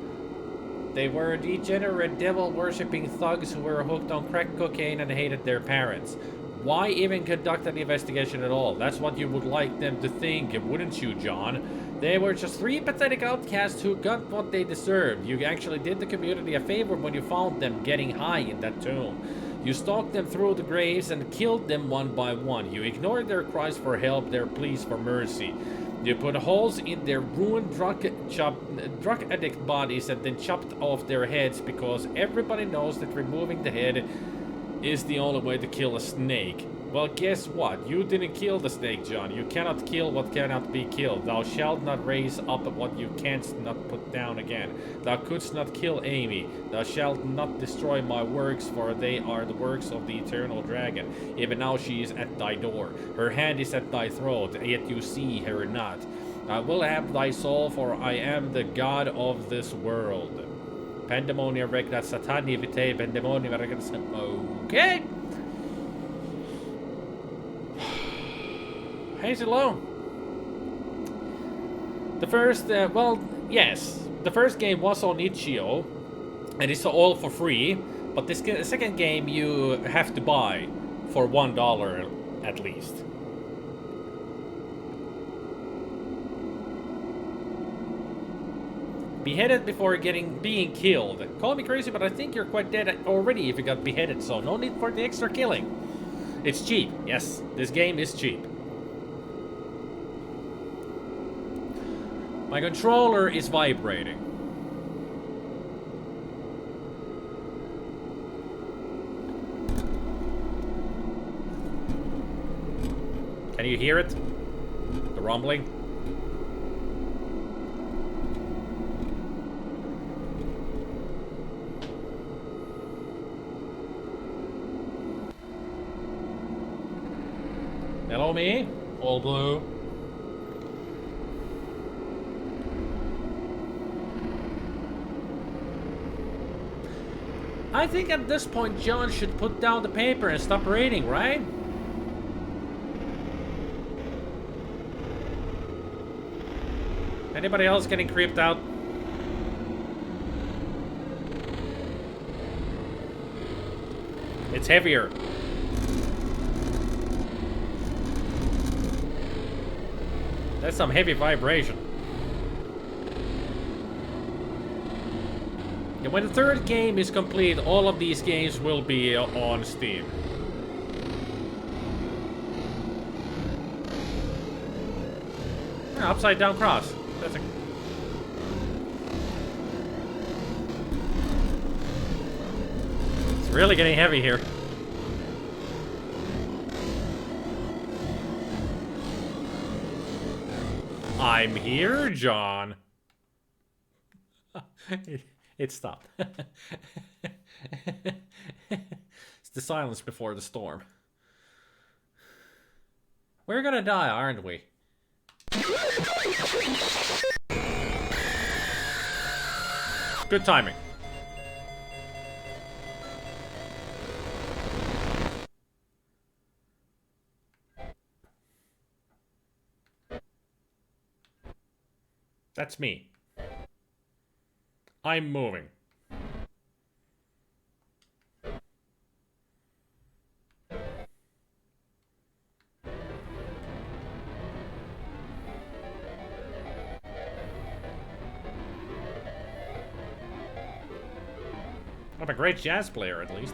they were degenerate devil-worshipping thugs who were hooked on crack cocaine and hated their parents. Why even conduct an investigation at all? That's what you would like them to think, wouldn't you, John? They were just three pathetic outcasts who got what they deserved. You actually did the community a favor when you found them getting high in that tomb. You stalked them through the graves and killed them one by one. You ignored their cries for help, their pleas for mercy. You put holes in their ruined drug addict bodies and then chopped off their heads because everybody knows that removing the head is the only way to kill a snake. Well, guess what? You didn't kill the snake, John. You cannot kill what cannot be killed. Thou shalt not raise up what you canst not put down again. Thou couldst not kill Amy. Thou shalt not destroy my works, for they are the works of the eternal dragon. Even now she is at thy door. Her hand is at thy throat, yet you see her not. I will have thy soul, for I am the God of this world. Pandemonium regna satani vitae pandemonium regna. Okay. Hazy Low. The first, well, yes. The first game was on itch.io, and it's all for free. But this second game you have to buy for $1 at least. Beheaded before being killed. Call me crazy, but I think you're quite dead already if you got beheaded, so no need for the extra killing. It's cheap. Yes, this game is cheap. My controller is vibrating. Can you hear it? The rumbling? Hello, me? All blue. I think at this point John should put down the paper and stop reading, right? Anybody else getting creeped out? It's heavier. That's some heavy vibration. And when the third game is complete, all of these games will be on Steam. Upside down cross. That's a... It's really getting heavy here. I'm here, John. It stopped. It's the silence before the storm. We're gonna die, aren't we? Good timing. That's me. I'm moving. I'm a great jazz player, at least.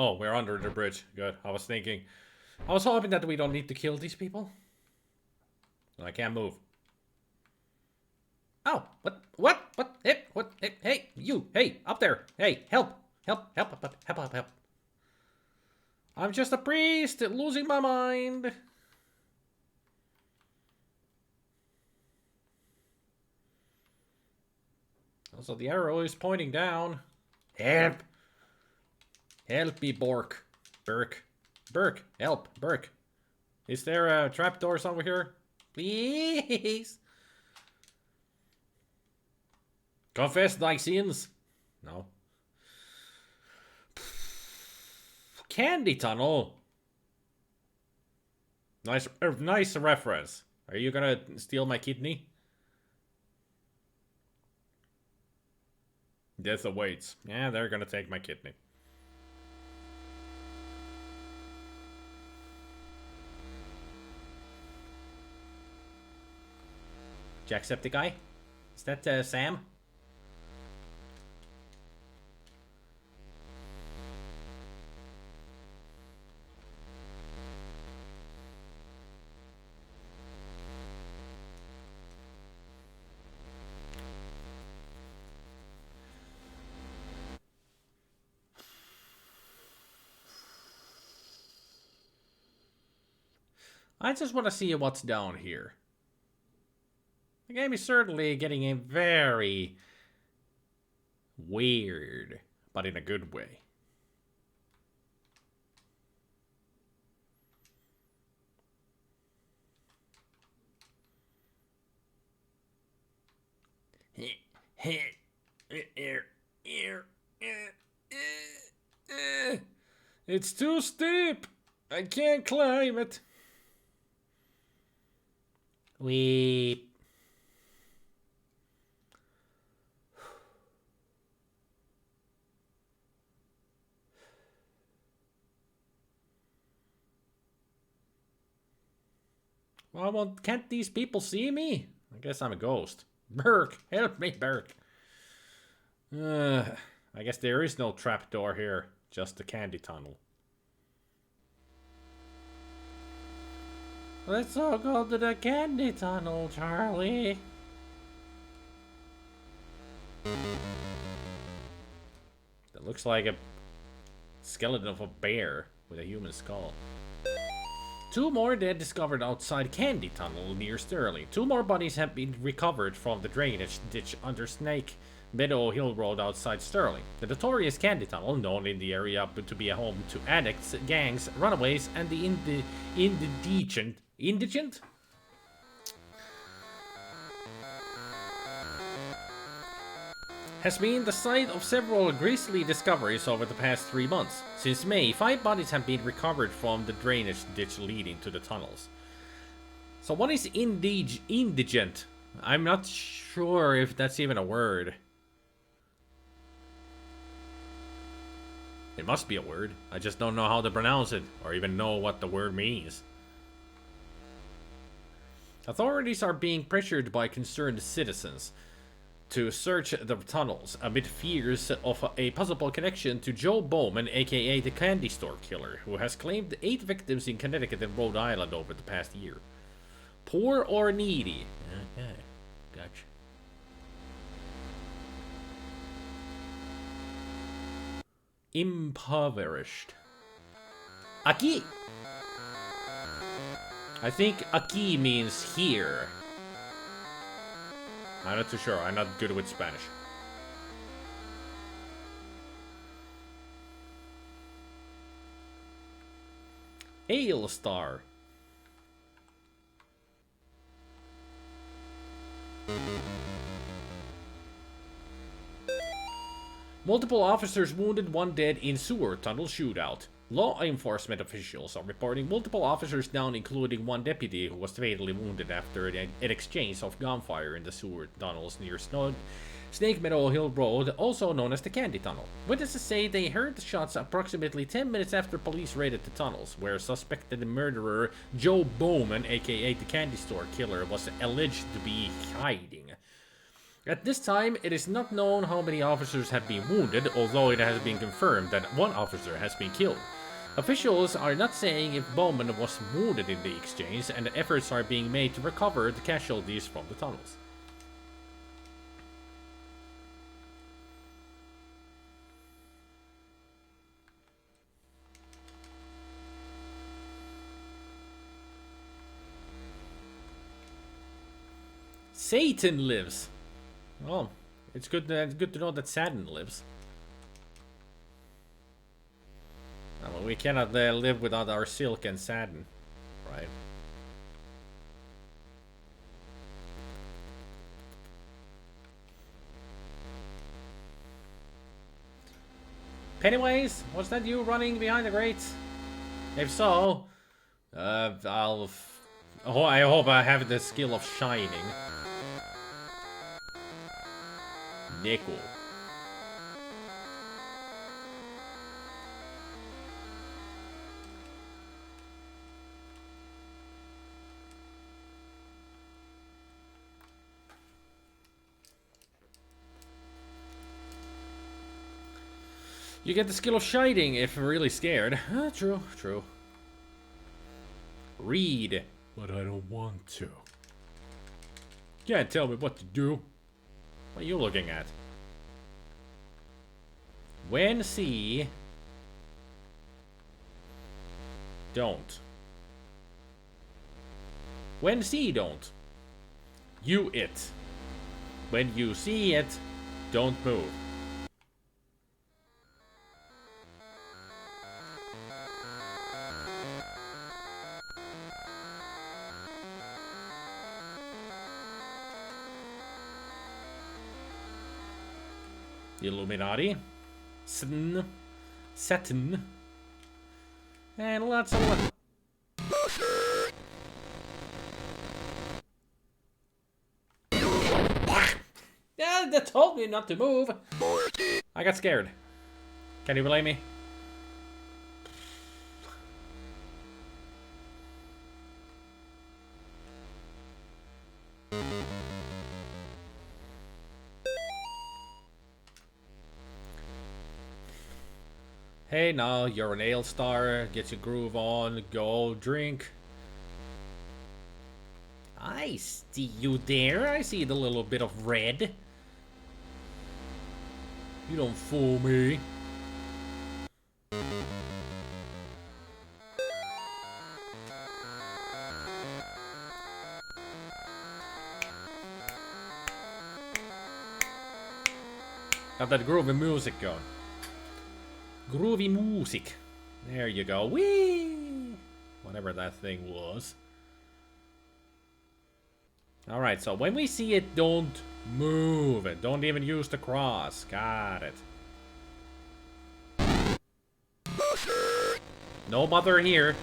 Oh, we're under the bridge. Good. I was hoping that we don't need to kill these people. I can't move. Oh, what, hey, you, hey, up there, hey, help. I'm just a priest, losing my mind. Also, the arrow is pointing down. Help. Help me, Burke, help, Burke. Is there a trapdoor somewhere here? Please. Confess thy sins. No. Candy tunnel. Nice reference. Are you gonna steal my kidney? Death awaits. Yeah, they're gonna take my kidney. Jacksepticeye? Is that Sam? I just want to see what's down here. The game is certainly getting a very weird, but in a good way. It's too steep. I can't climb it. Well, can't these people see me? I guess I'm a ghost. Burke, help me, Burke. I guess there is no trapdoor here, just the candy tunnel. Let's all go to the candy tunnel, Charlie. That looks like a skeleton of a bear with a human skull. 2 more dead discovered outside Candy Tunnel near Sterling. 2 more bodies have been recovered from the drainage ditch under Snake Meadow Hill Road outside Sterling. The notorious Candy Tunnel, known in the area to be a home to addicts, gangs, runaways, and the indigent? Has been the site of several grisly discoveries over the past 3 months. Since May, 5 bodies have been recovered from the drainage ditch leading to the tunnels. So what is indigent? I'm not sure if that's even a word. It must be a word. I just don't know how to pronounce it, or even know what the word means. Authorities are being pressured by concerned citizens to search the tunnels amid fears of a possible connection to Joe Bowman, aka the candy store killer, who has claimed 8 victims in Connecticut and Rhode Island over the past year. Poor or needy? Okay, gotcha. Impoverished. Aquí! I think aquí means here. I'm not too sure. I'm not good with Spanish. Ale Star. Multiple officers wounded, 1 dead in sewer tunnel shootout. Law enforcement officials are reporting multiple officers down, including 1 deputy who was fatally wounded after an exchange of gunfire in the sewer tunnels near Snake Meadow Hill Road, also known as the Candy Tunnel. Witnesses say they heard the shots approximately 10 minutes after police raided the tunnels, where suspected murderer Joe Bowman, aka the candy store killer, was alleged to be hiding. At this time, it is not known how many officers have been wounded, although it has been confirmed that one officer has been killed. Officials are not saying if Bowman was wounded in the exchange, and efforts are being made to recover the casualties from the tunnels. Satan lives. Well, it's good to know that Satan lives. Well, we cannot live without our silk and satin, right? Pennywise, was that you running behind the grates? If so, I hope I have the skill of shining. Neko. You get the skill of shining if you're really scared. True, true. Read. But I don't want to. Can't tell me what to do. What are you looking at? When see... Don't. When see, don't. You it. When you see it, don't move. Illuminati, Satin, and lots of... Yeah, they told me not to move. I got scared. Can you blame me? Hey, now you're an ale star. Get your groove on. Go drink. I see you there. I see the little bit of red. You don't fool me. Got that groovy music going. Groovy music. There you go. Whee! Whatever that thing was. Alright, so when we see it, don't move it. Don't even use the cross. Got it. No bother here.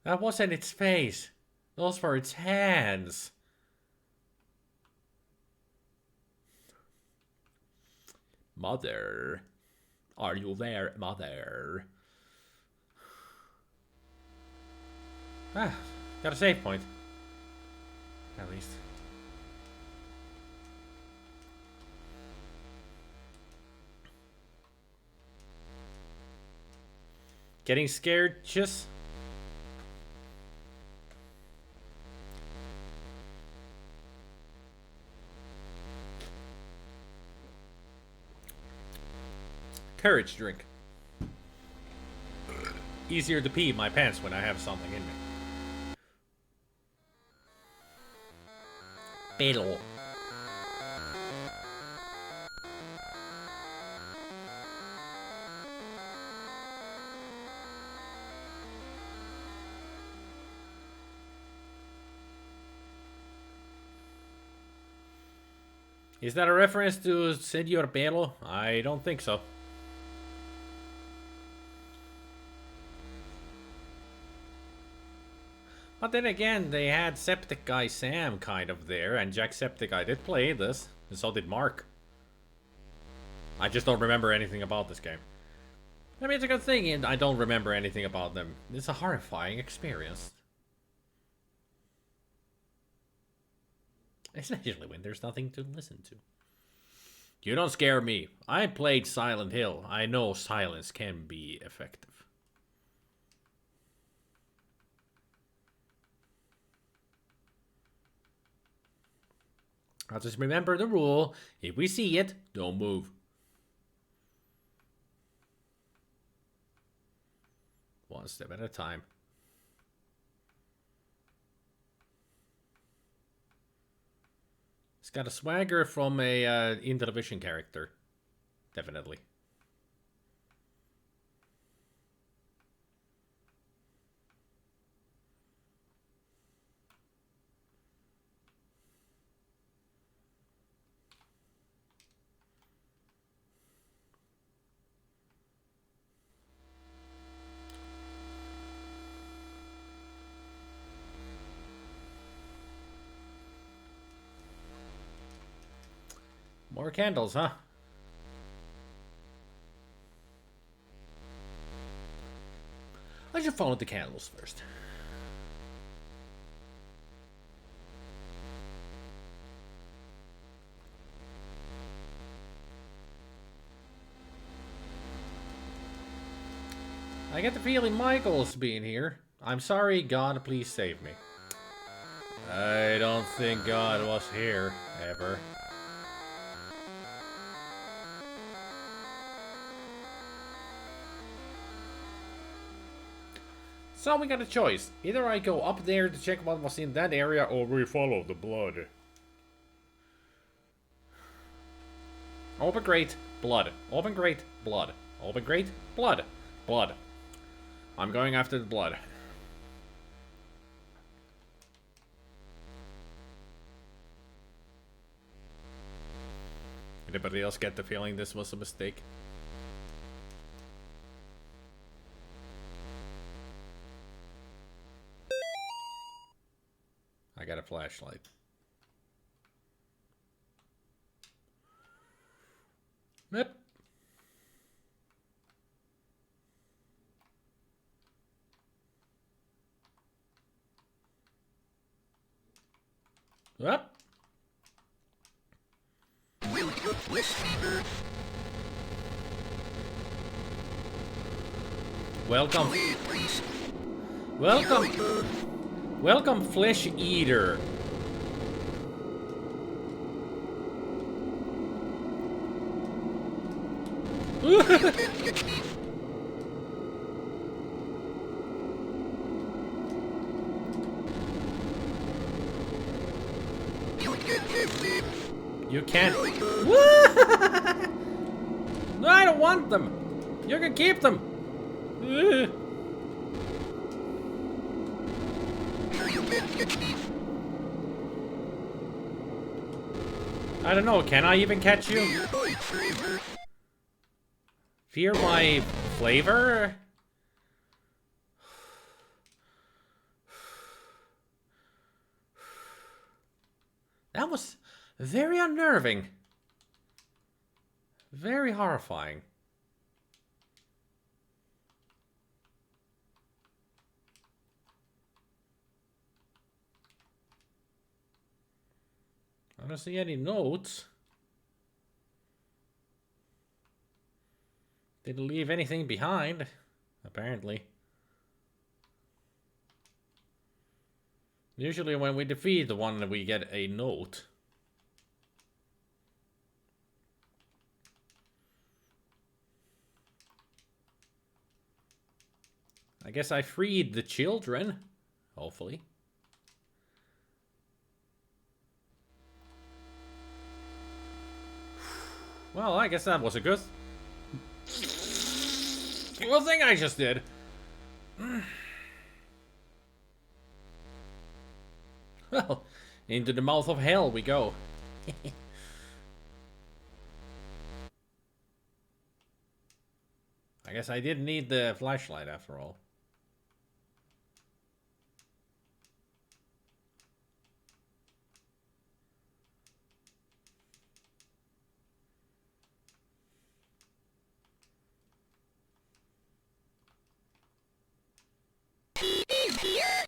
That wasn't its face. Those were its hands. Mother. Are you there, Mother? Ah, got a save point. At least. Getting scared, just... Courage drink. Easier to pee my pants when I have something in me. Pero. Is that a reference to Senor Pelo? I don't think so. But then again, they had Septic Guy Sam kind of there, and Jacksepticeye did play this, and so did Mark. I just don't remember anything about this game. I mean, it's a good thing, and I don't remember anything about them. It's a horrifying experience. Especially when there's nothing to listen to. You don't scare me. I played Silent Hill. I know silence can be effective. I'll just remember the rule. If we see it, don't move. One step at a time. It's got a swagger from a Intellivision character. Definitely. More candles, huh? I should follow the candles first. I get the feeling Michael's being here. I'm sorry, God, please save me. I don't think God was here, ever. So we got a choice. Either I go up there to check what was in that area, or we follow the blood. Open grate, blood. Open grate, blood. Open grate, blood. Blood. I'm going after the blood. Anybody else get the feeling this was a mistake? I got a flashlight. Yep. Yep. Welcome. Welcome. Welcome, flesh eater. You can't. No, I don't want them. You can keep them. I don't know, can I even catch you? Fear my flavor? That was very unnerving. Very horrifying. I don't see any notes. Didn't leave anything behind, apparently. Usually when we defeat the one, we get a note. I guess I freed the children, hopefully. Well, I guess that was a good thing I just did. Well, into the mouth of hell we go. I guess I didn't need the flashlight after all. here.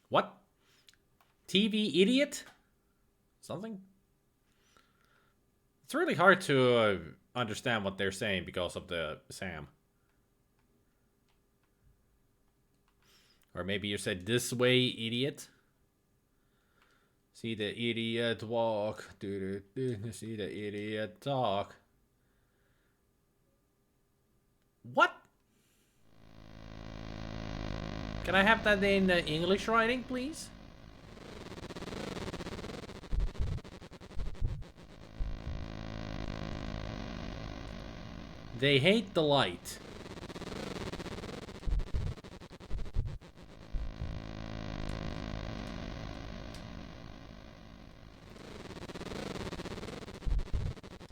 What? TV idiot? Something? It's really hard to understand what they're saying because of the Sam. Or maybe you said this way, idiot. See the idiot walk. See the idiot talk. What? Can I have that in English writing, please? They hate the light.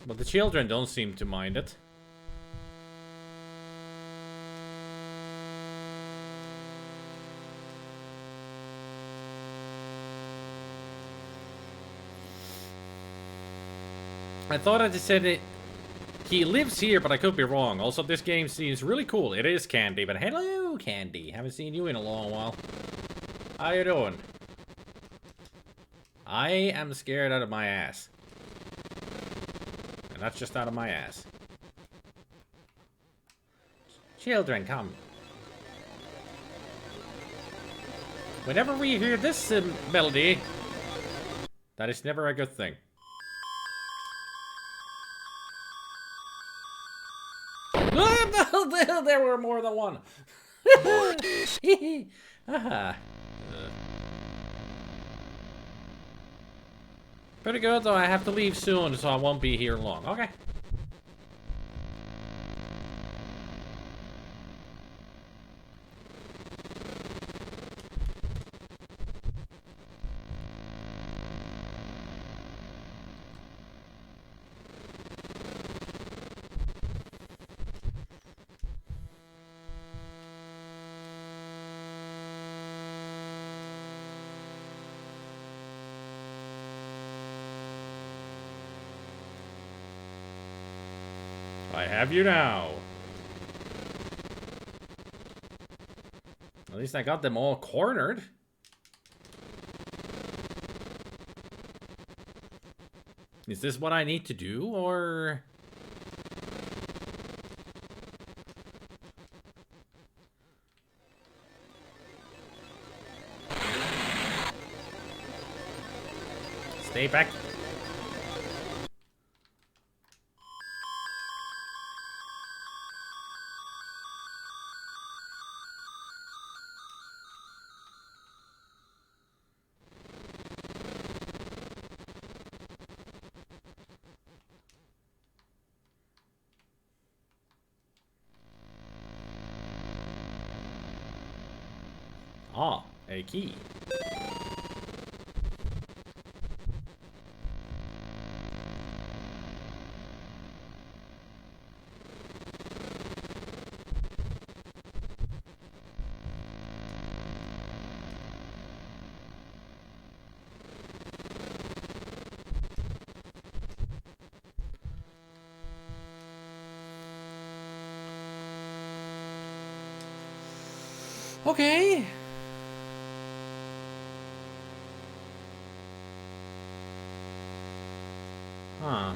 But the children don't seem to mind it. I thought I just said it. He lives here, but I could be wrong. Also, this game seems really cool. It is Candy, but hello, Candy. Haven't seen you in a long while. How you doing? I am scared out of my ass. And that's just out of my ass. Children, come. Whenever we hear this melody, that is never a good thing. There were more than one. Pretty good, though. I have to leave soon, so I won't be here long. Okay. I have you now. At least I got them all cornered. Is this what I need to do, or... Stay back. Ah, a key. Okay. Huh.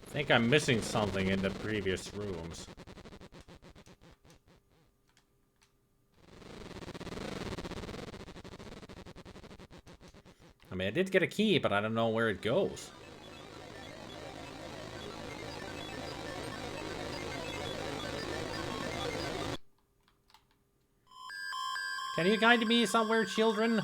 I think I'm missing something in the previous rooms. I mean, I did get a key, but I don't know where it goes. Can you guide me somewhere, children?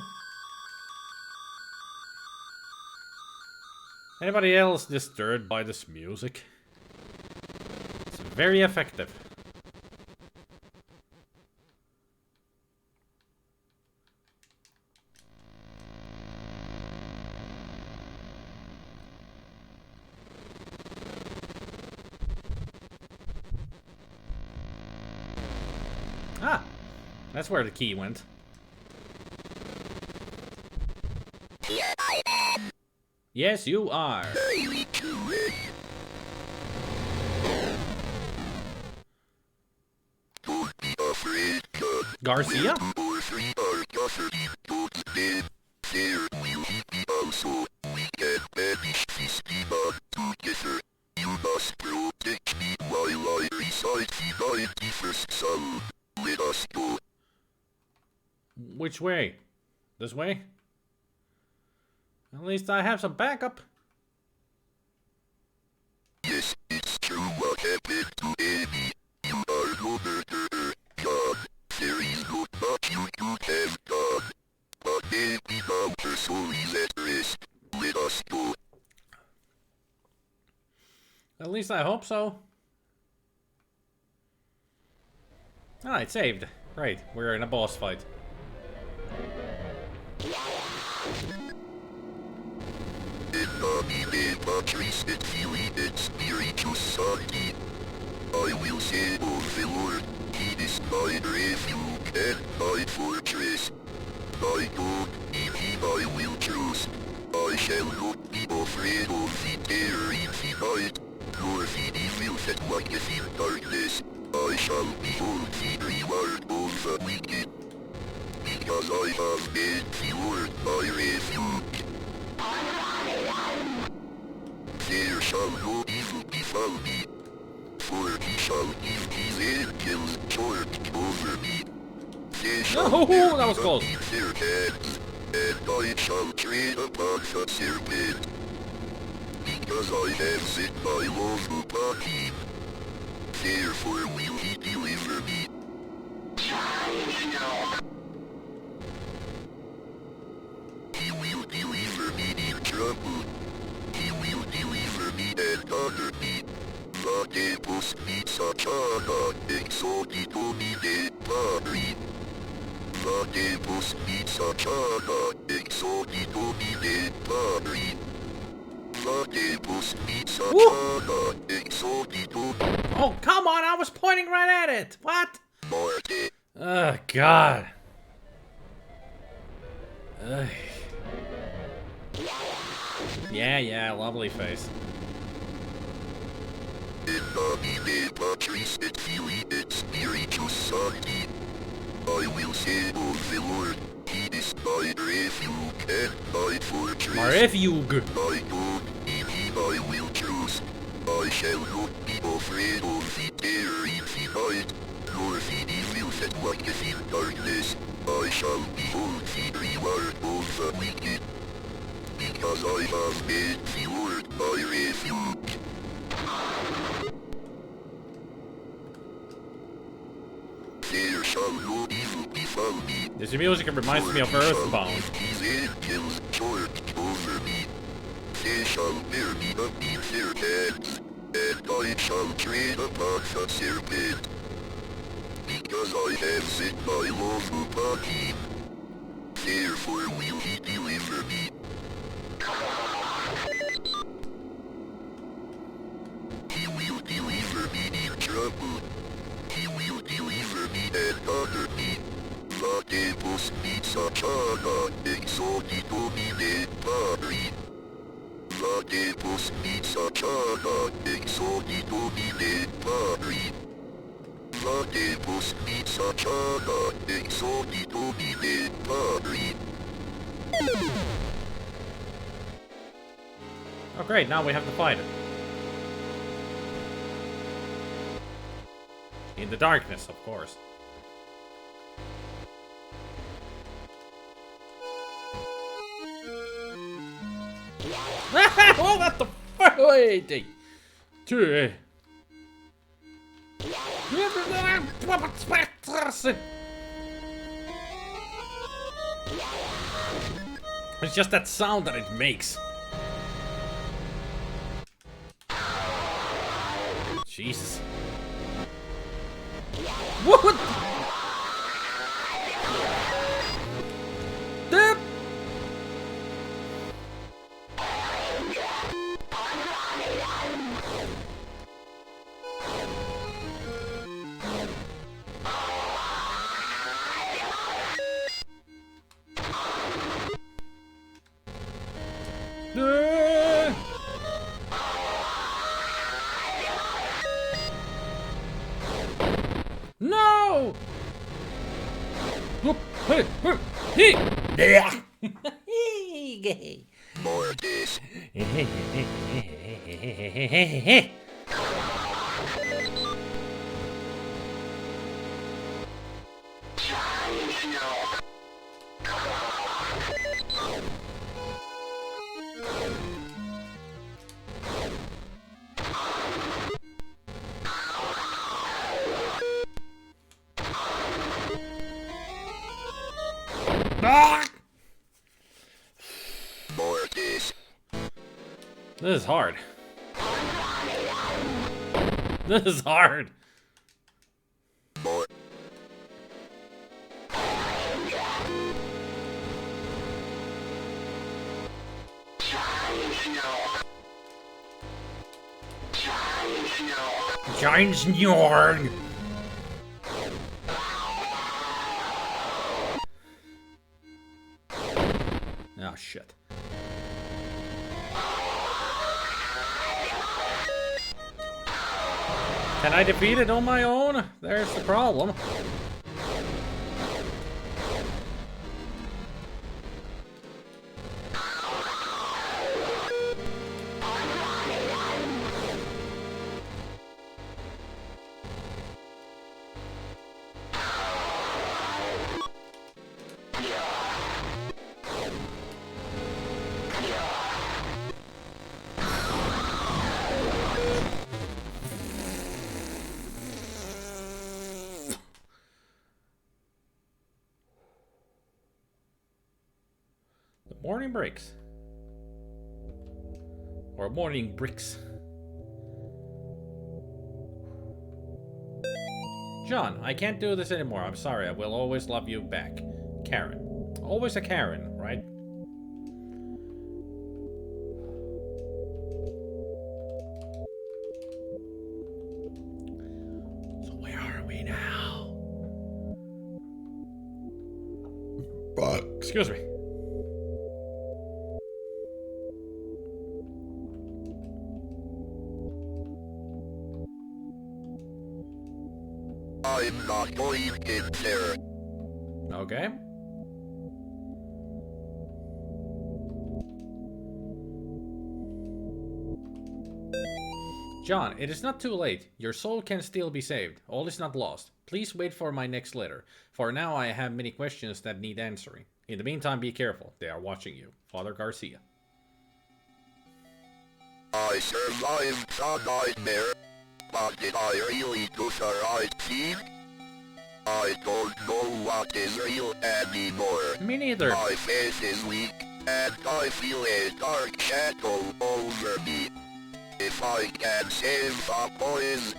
Anybody else disturbed by this music? It's very effective. Ah! That's where the key went. Here I am. Yes, you are. I need to win. Garcia? 2 or 3 are governing both dead. There will he be also. We can banish this demon together. You must protect me while I recite the 91st psalm. Let us go. Which way? This way? At least I have some backup. Yes, it's true what happened to Amy. You are no murderer, God. There is not much you could have done. But maybe now her soul is at rest. Let us go. At least I hope so. Alright, saved. Right, we're in a boss fight. I will say of the Lord, he is my refuge and my fortress. My God, in him I will trust. I shall not be afraid of the terror in the night, nor the evil that walketh in darkness. I shall behold the reward of the wicked, because I have made the Lord my refuge. There shall no evil befall me, for he shall give his angels charge over me. They shall bear that was me close. up in their hands, and I shall tread upon the serpent, because I have set my love upon him. Therefore will he deliver me. He will deliver me in trouble. He will deliver me and honor me. Vatepos mitsachana exodito mine pari. Vatepos mitsachana exodito mine pari. Vatepos mitsachana exodito Oh, come on, I was pointing right at it! What? Marte. Oh, God. Ugh. Yeah, lovely face. In nomine Patris et Filii et Spiritus Sancti, I will say of the Lord, he is my refuge and my fortress. My refuge. My God, in him I will trust. I shall not be afraid of the terror in the night, nor the evil that walketh in darkness. I shall behold the reward of the wicked, because I have made the Lord my refuge. There shall no evil befall me. This music reminds me of Earthbound. His angels charge over me. They shall bear me up in their hands, and I shall tread upon the serpent, because I have set my love upon him. Therefore will he deliver me. He will deliver me in trouble. He will deliver me and honor me. Vatepos mitsachana exodito mine pari. Vatepos mitsachana exodito mine pari. Vatepos mitsachana exodito mine pari. Oh, great, now we have to fight it. In the darkness, of course. Oh, what the fuck? Wait. Two. It's just that sound that it makes. Jesus. What? The... No! Mortis. Mortis. This is hard. This is hard. Mor. Giant Snorg. Oh shit. Can I defeat it on my own? There's the problem. Morning breaks. Or morning bricks. John, I can't do this anymore. I'm sorry. I will always love you back. Karen. Always a Karen, right? So where are we now? Excuse me. I'm not going in there. Okay. John, it is not too late. Your soul can still be saved. All is not lost. Please wait for my next letter. For now, I have many questions that need answering. In the meantime, be careful. They are watching you. Father Garcia. I survived the nightmare, but did I really do the right thing? I don't know what is real anymore. Me neither. My faith is weak, and I feel a dark shadow over me. If I can save the boys,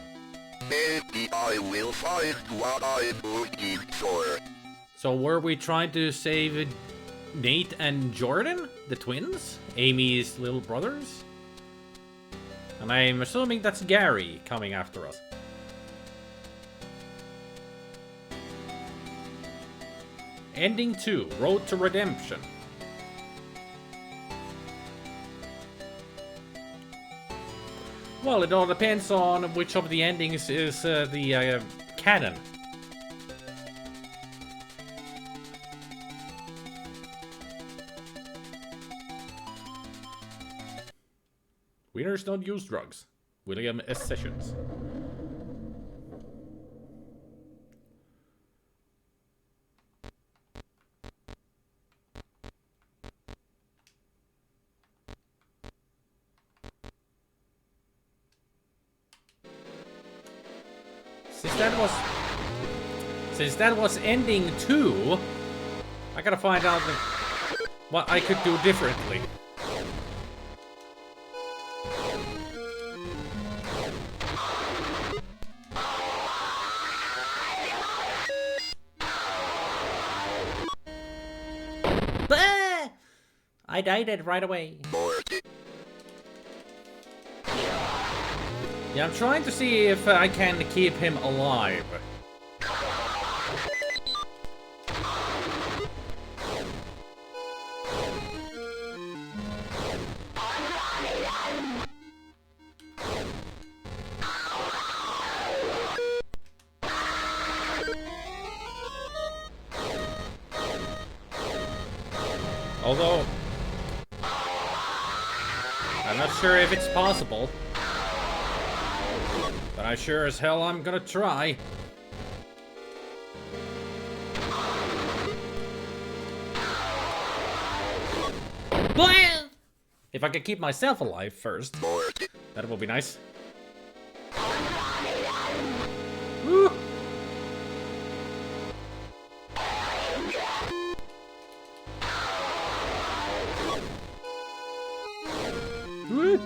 maybe I will find what I'm looking for. So were we trying to save Nate and Jordan, the twins? Amy's little brothers? And I'm assuming that's Gary coming after us. Ending 2, Road to Redemption. Well, it all depends on which of the endings is the canon. Winners don't use drugs. William S. Sessions. Since that was ending 2, I gotta find out what I could do differently. I died right away. Yeah, I'm trying to see if I can keep him alive. Although, I'm not sure if it's possible. But I sure as hell I'm gonna try. Blam! If I could keep myself alive first, that would be nice. Woo! Woo!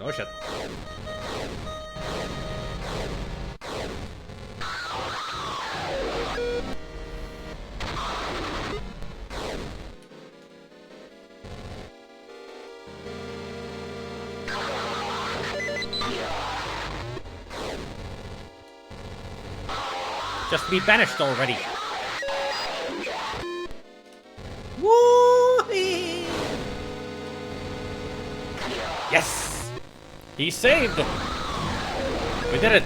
Oh shit. Just be banished already. Woo! Yes! He saved! We did it!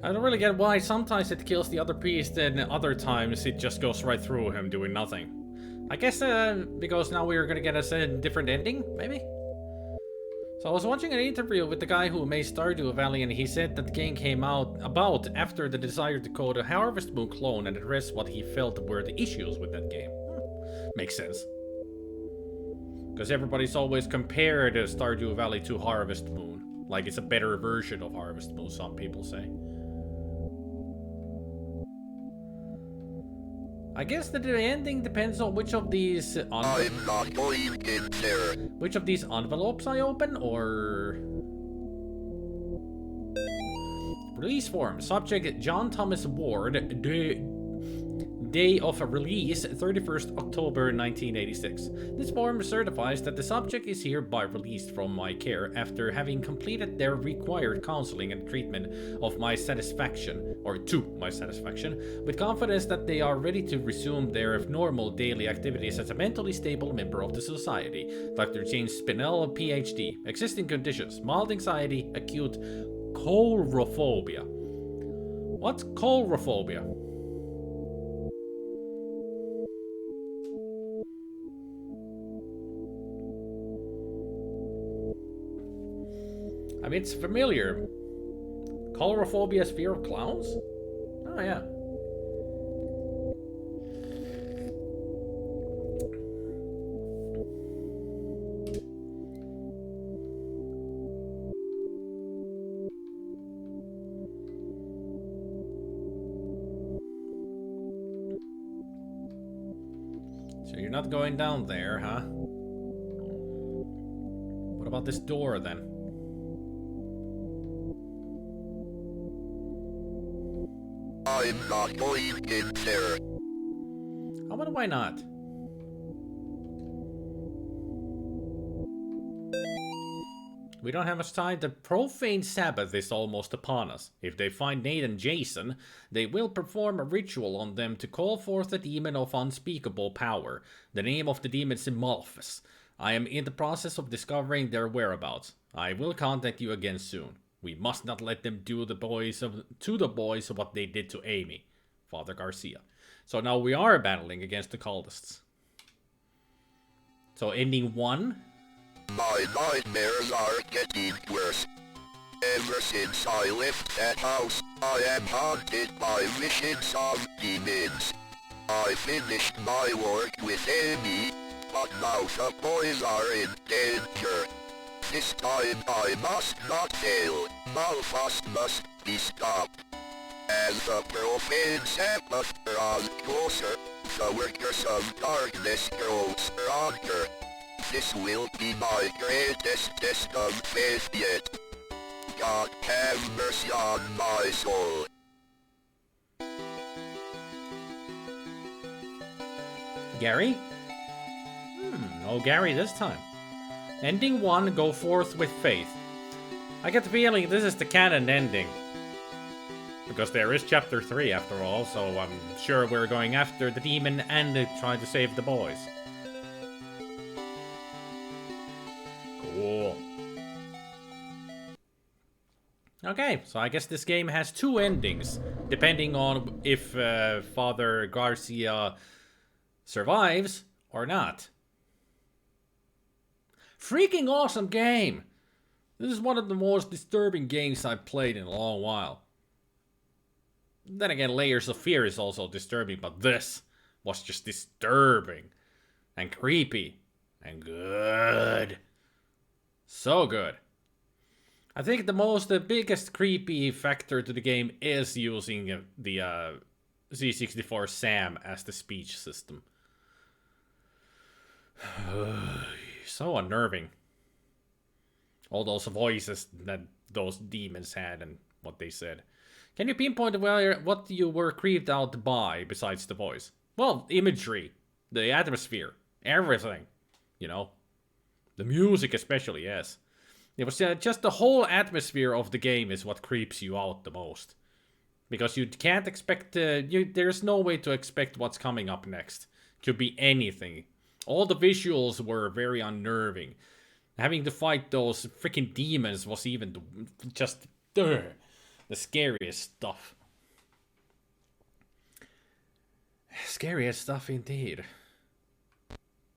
I don't really get why sometimes it kills the other beast and other times it just goes right through him doing nothing. I guess because now we're gonna get a different ending, maybe? So I was watching an interview with the guy who made Stardew Valley and he said that the game came out about after the desire to code a Harvest Moon clone and address what he felt were the issues with that game. Makes sense. Because everybody's always compared Stardew Valley to Harvest Moon. Like it's a better version of Harvest Moon, some people say. I guess that the ending depends on which of these which of these envelopes I open, or release form. Subject John Thomas Ward. Day of release 31st October 1986. This form certifies that the subject is hereby released from my care after having completed their required counseling and treatment of my satisfaction, or to my satisfaction, with confidence that they are ready to resume their normal daily activities as a mentally stable member of the society. Dr. James Spinell, PhD. Existing conditions: mild anxiety, acute coulrophobia. What's coulrophobia? I mean, it's familiar. Coulrophobia is fear of clowns? Oh, yeah. So you're not going down there, huh? What about this door, then? I'm not going in there. I wonder why not. We don't have much time. The profane Sabbath is almost upon us. If they find Nate and Jason, they will perform a ritual on them to call forth a demon of unspeakable power. The name of the demon is Malphus. I am in the process of discovering their whereabouts. I will contact you again soon. We must not let them do to the boys what they did to Amy. Father Garcia. So now we are battling against the cultists. So ending 1. My nightmares are getting worse. Ever since I left that house, I am haunted by visions of demons. I finished my work with Amy, but now the boys are in danger. This time I must not fail. Malphus must be stopped. As the profane Sabbath draws closer, the workers of darkness grow stronger. This will be my greatest test of faith yet. God have mercy on my soul. Gary? No Gary this time. Ending 1, go forth with faith. I get the feeling this is the canon ending. Because there is chapter 3 after all, so I'm sure we're going after the demon and trying to save the boys. Cool. Okay, so I guess this game has 2 endings, depending on if Father Garcia survives or not. Freaking awesome game! This is one of the most disturbing games I've played in a long while. Then again, Layers of Fear is also disturbing, but this was just disturbing and creepy and good. So good. I think the biggest creepy factor to the game is using the Z64 SAM as the speech system. So unnerving. All those voices that those demons had and what they said. Can you pinpoint what you were creeped out by besides the voice? Well, imagery, the atmosphere, everything. You know? The music especially, yes. It was just the whole atmosphere of the game is what creeps you out the most. Because you can't expect... there's no way to expect what's coming up next. Could be anything. All the visuals were very unnerving. Having to fight those freaking demons was even just... the scariest stuff. Scariest stuff indeed.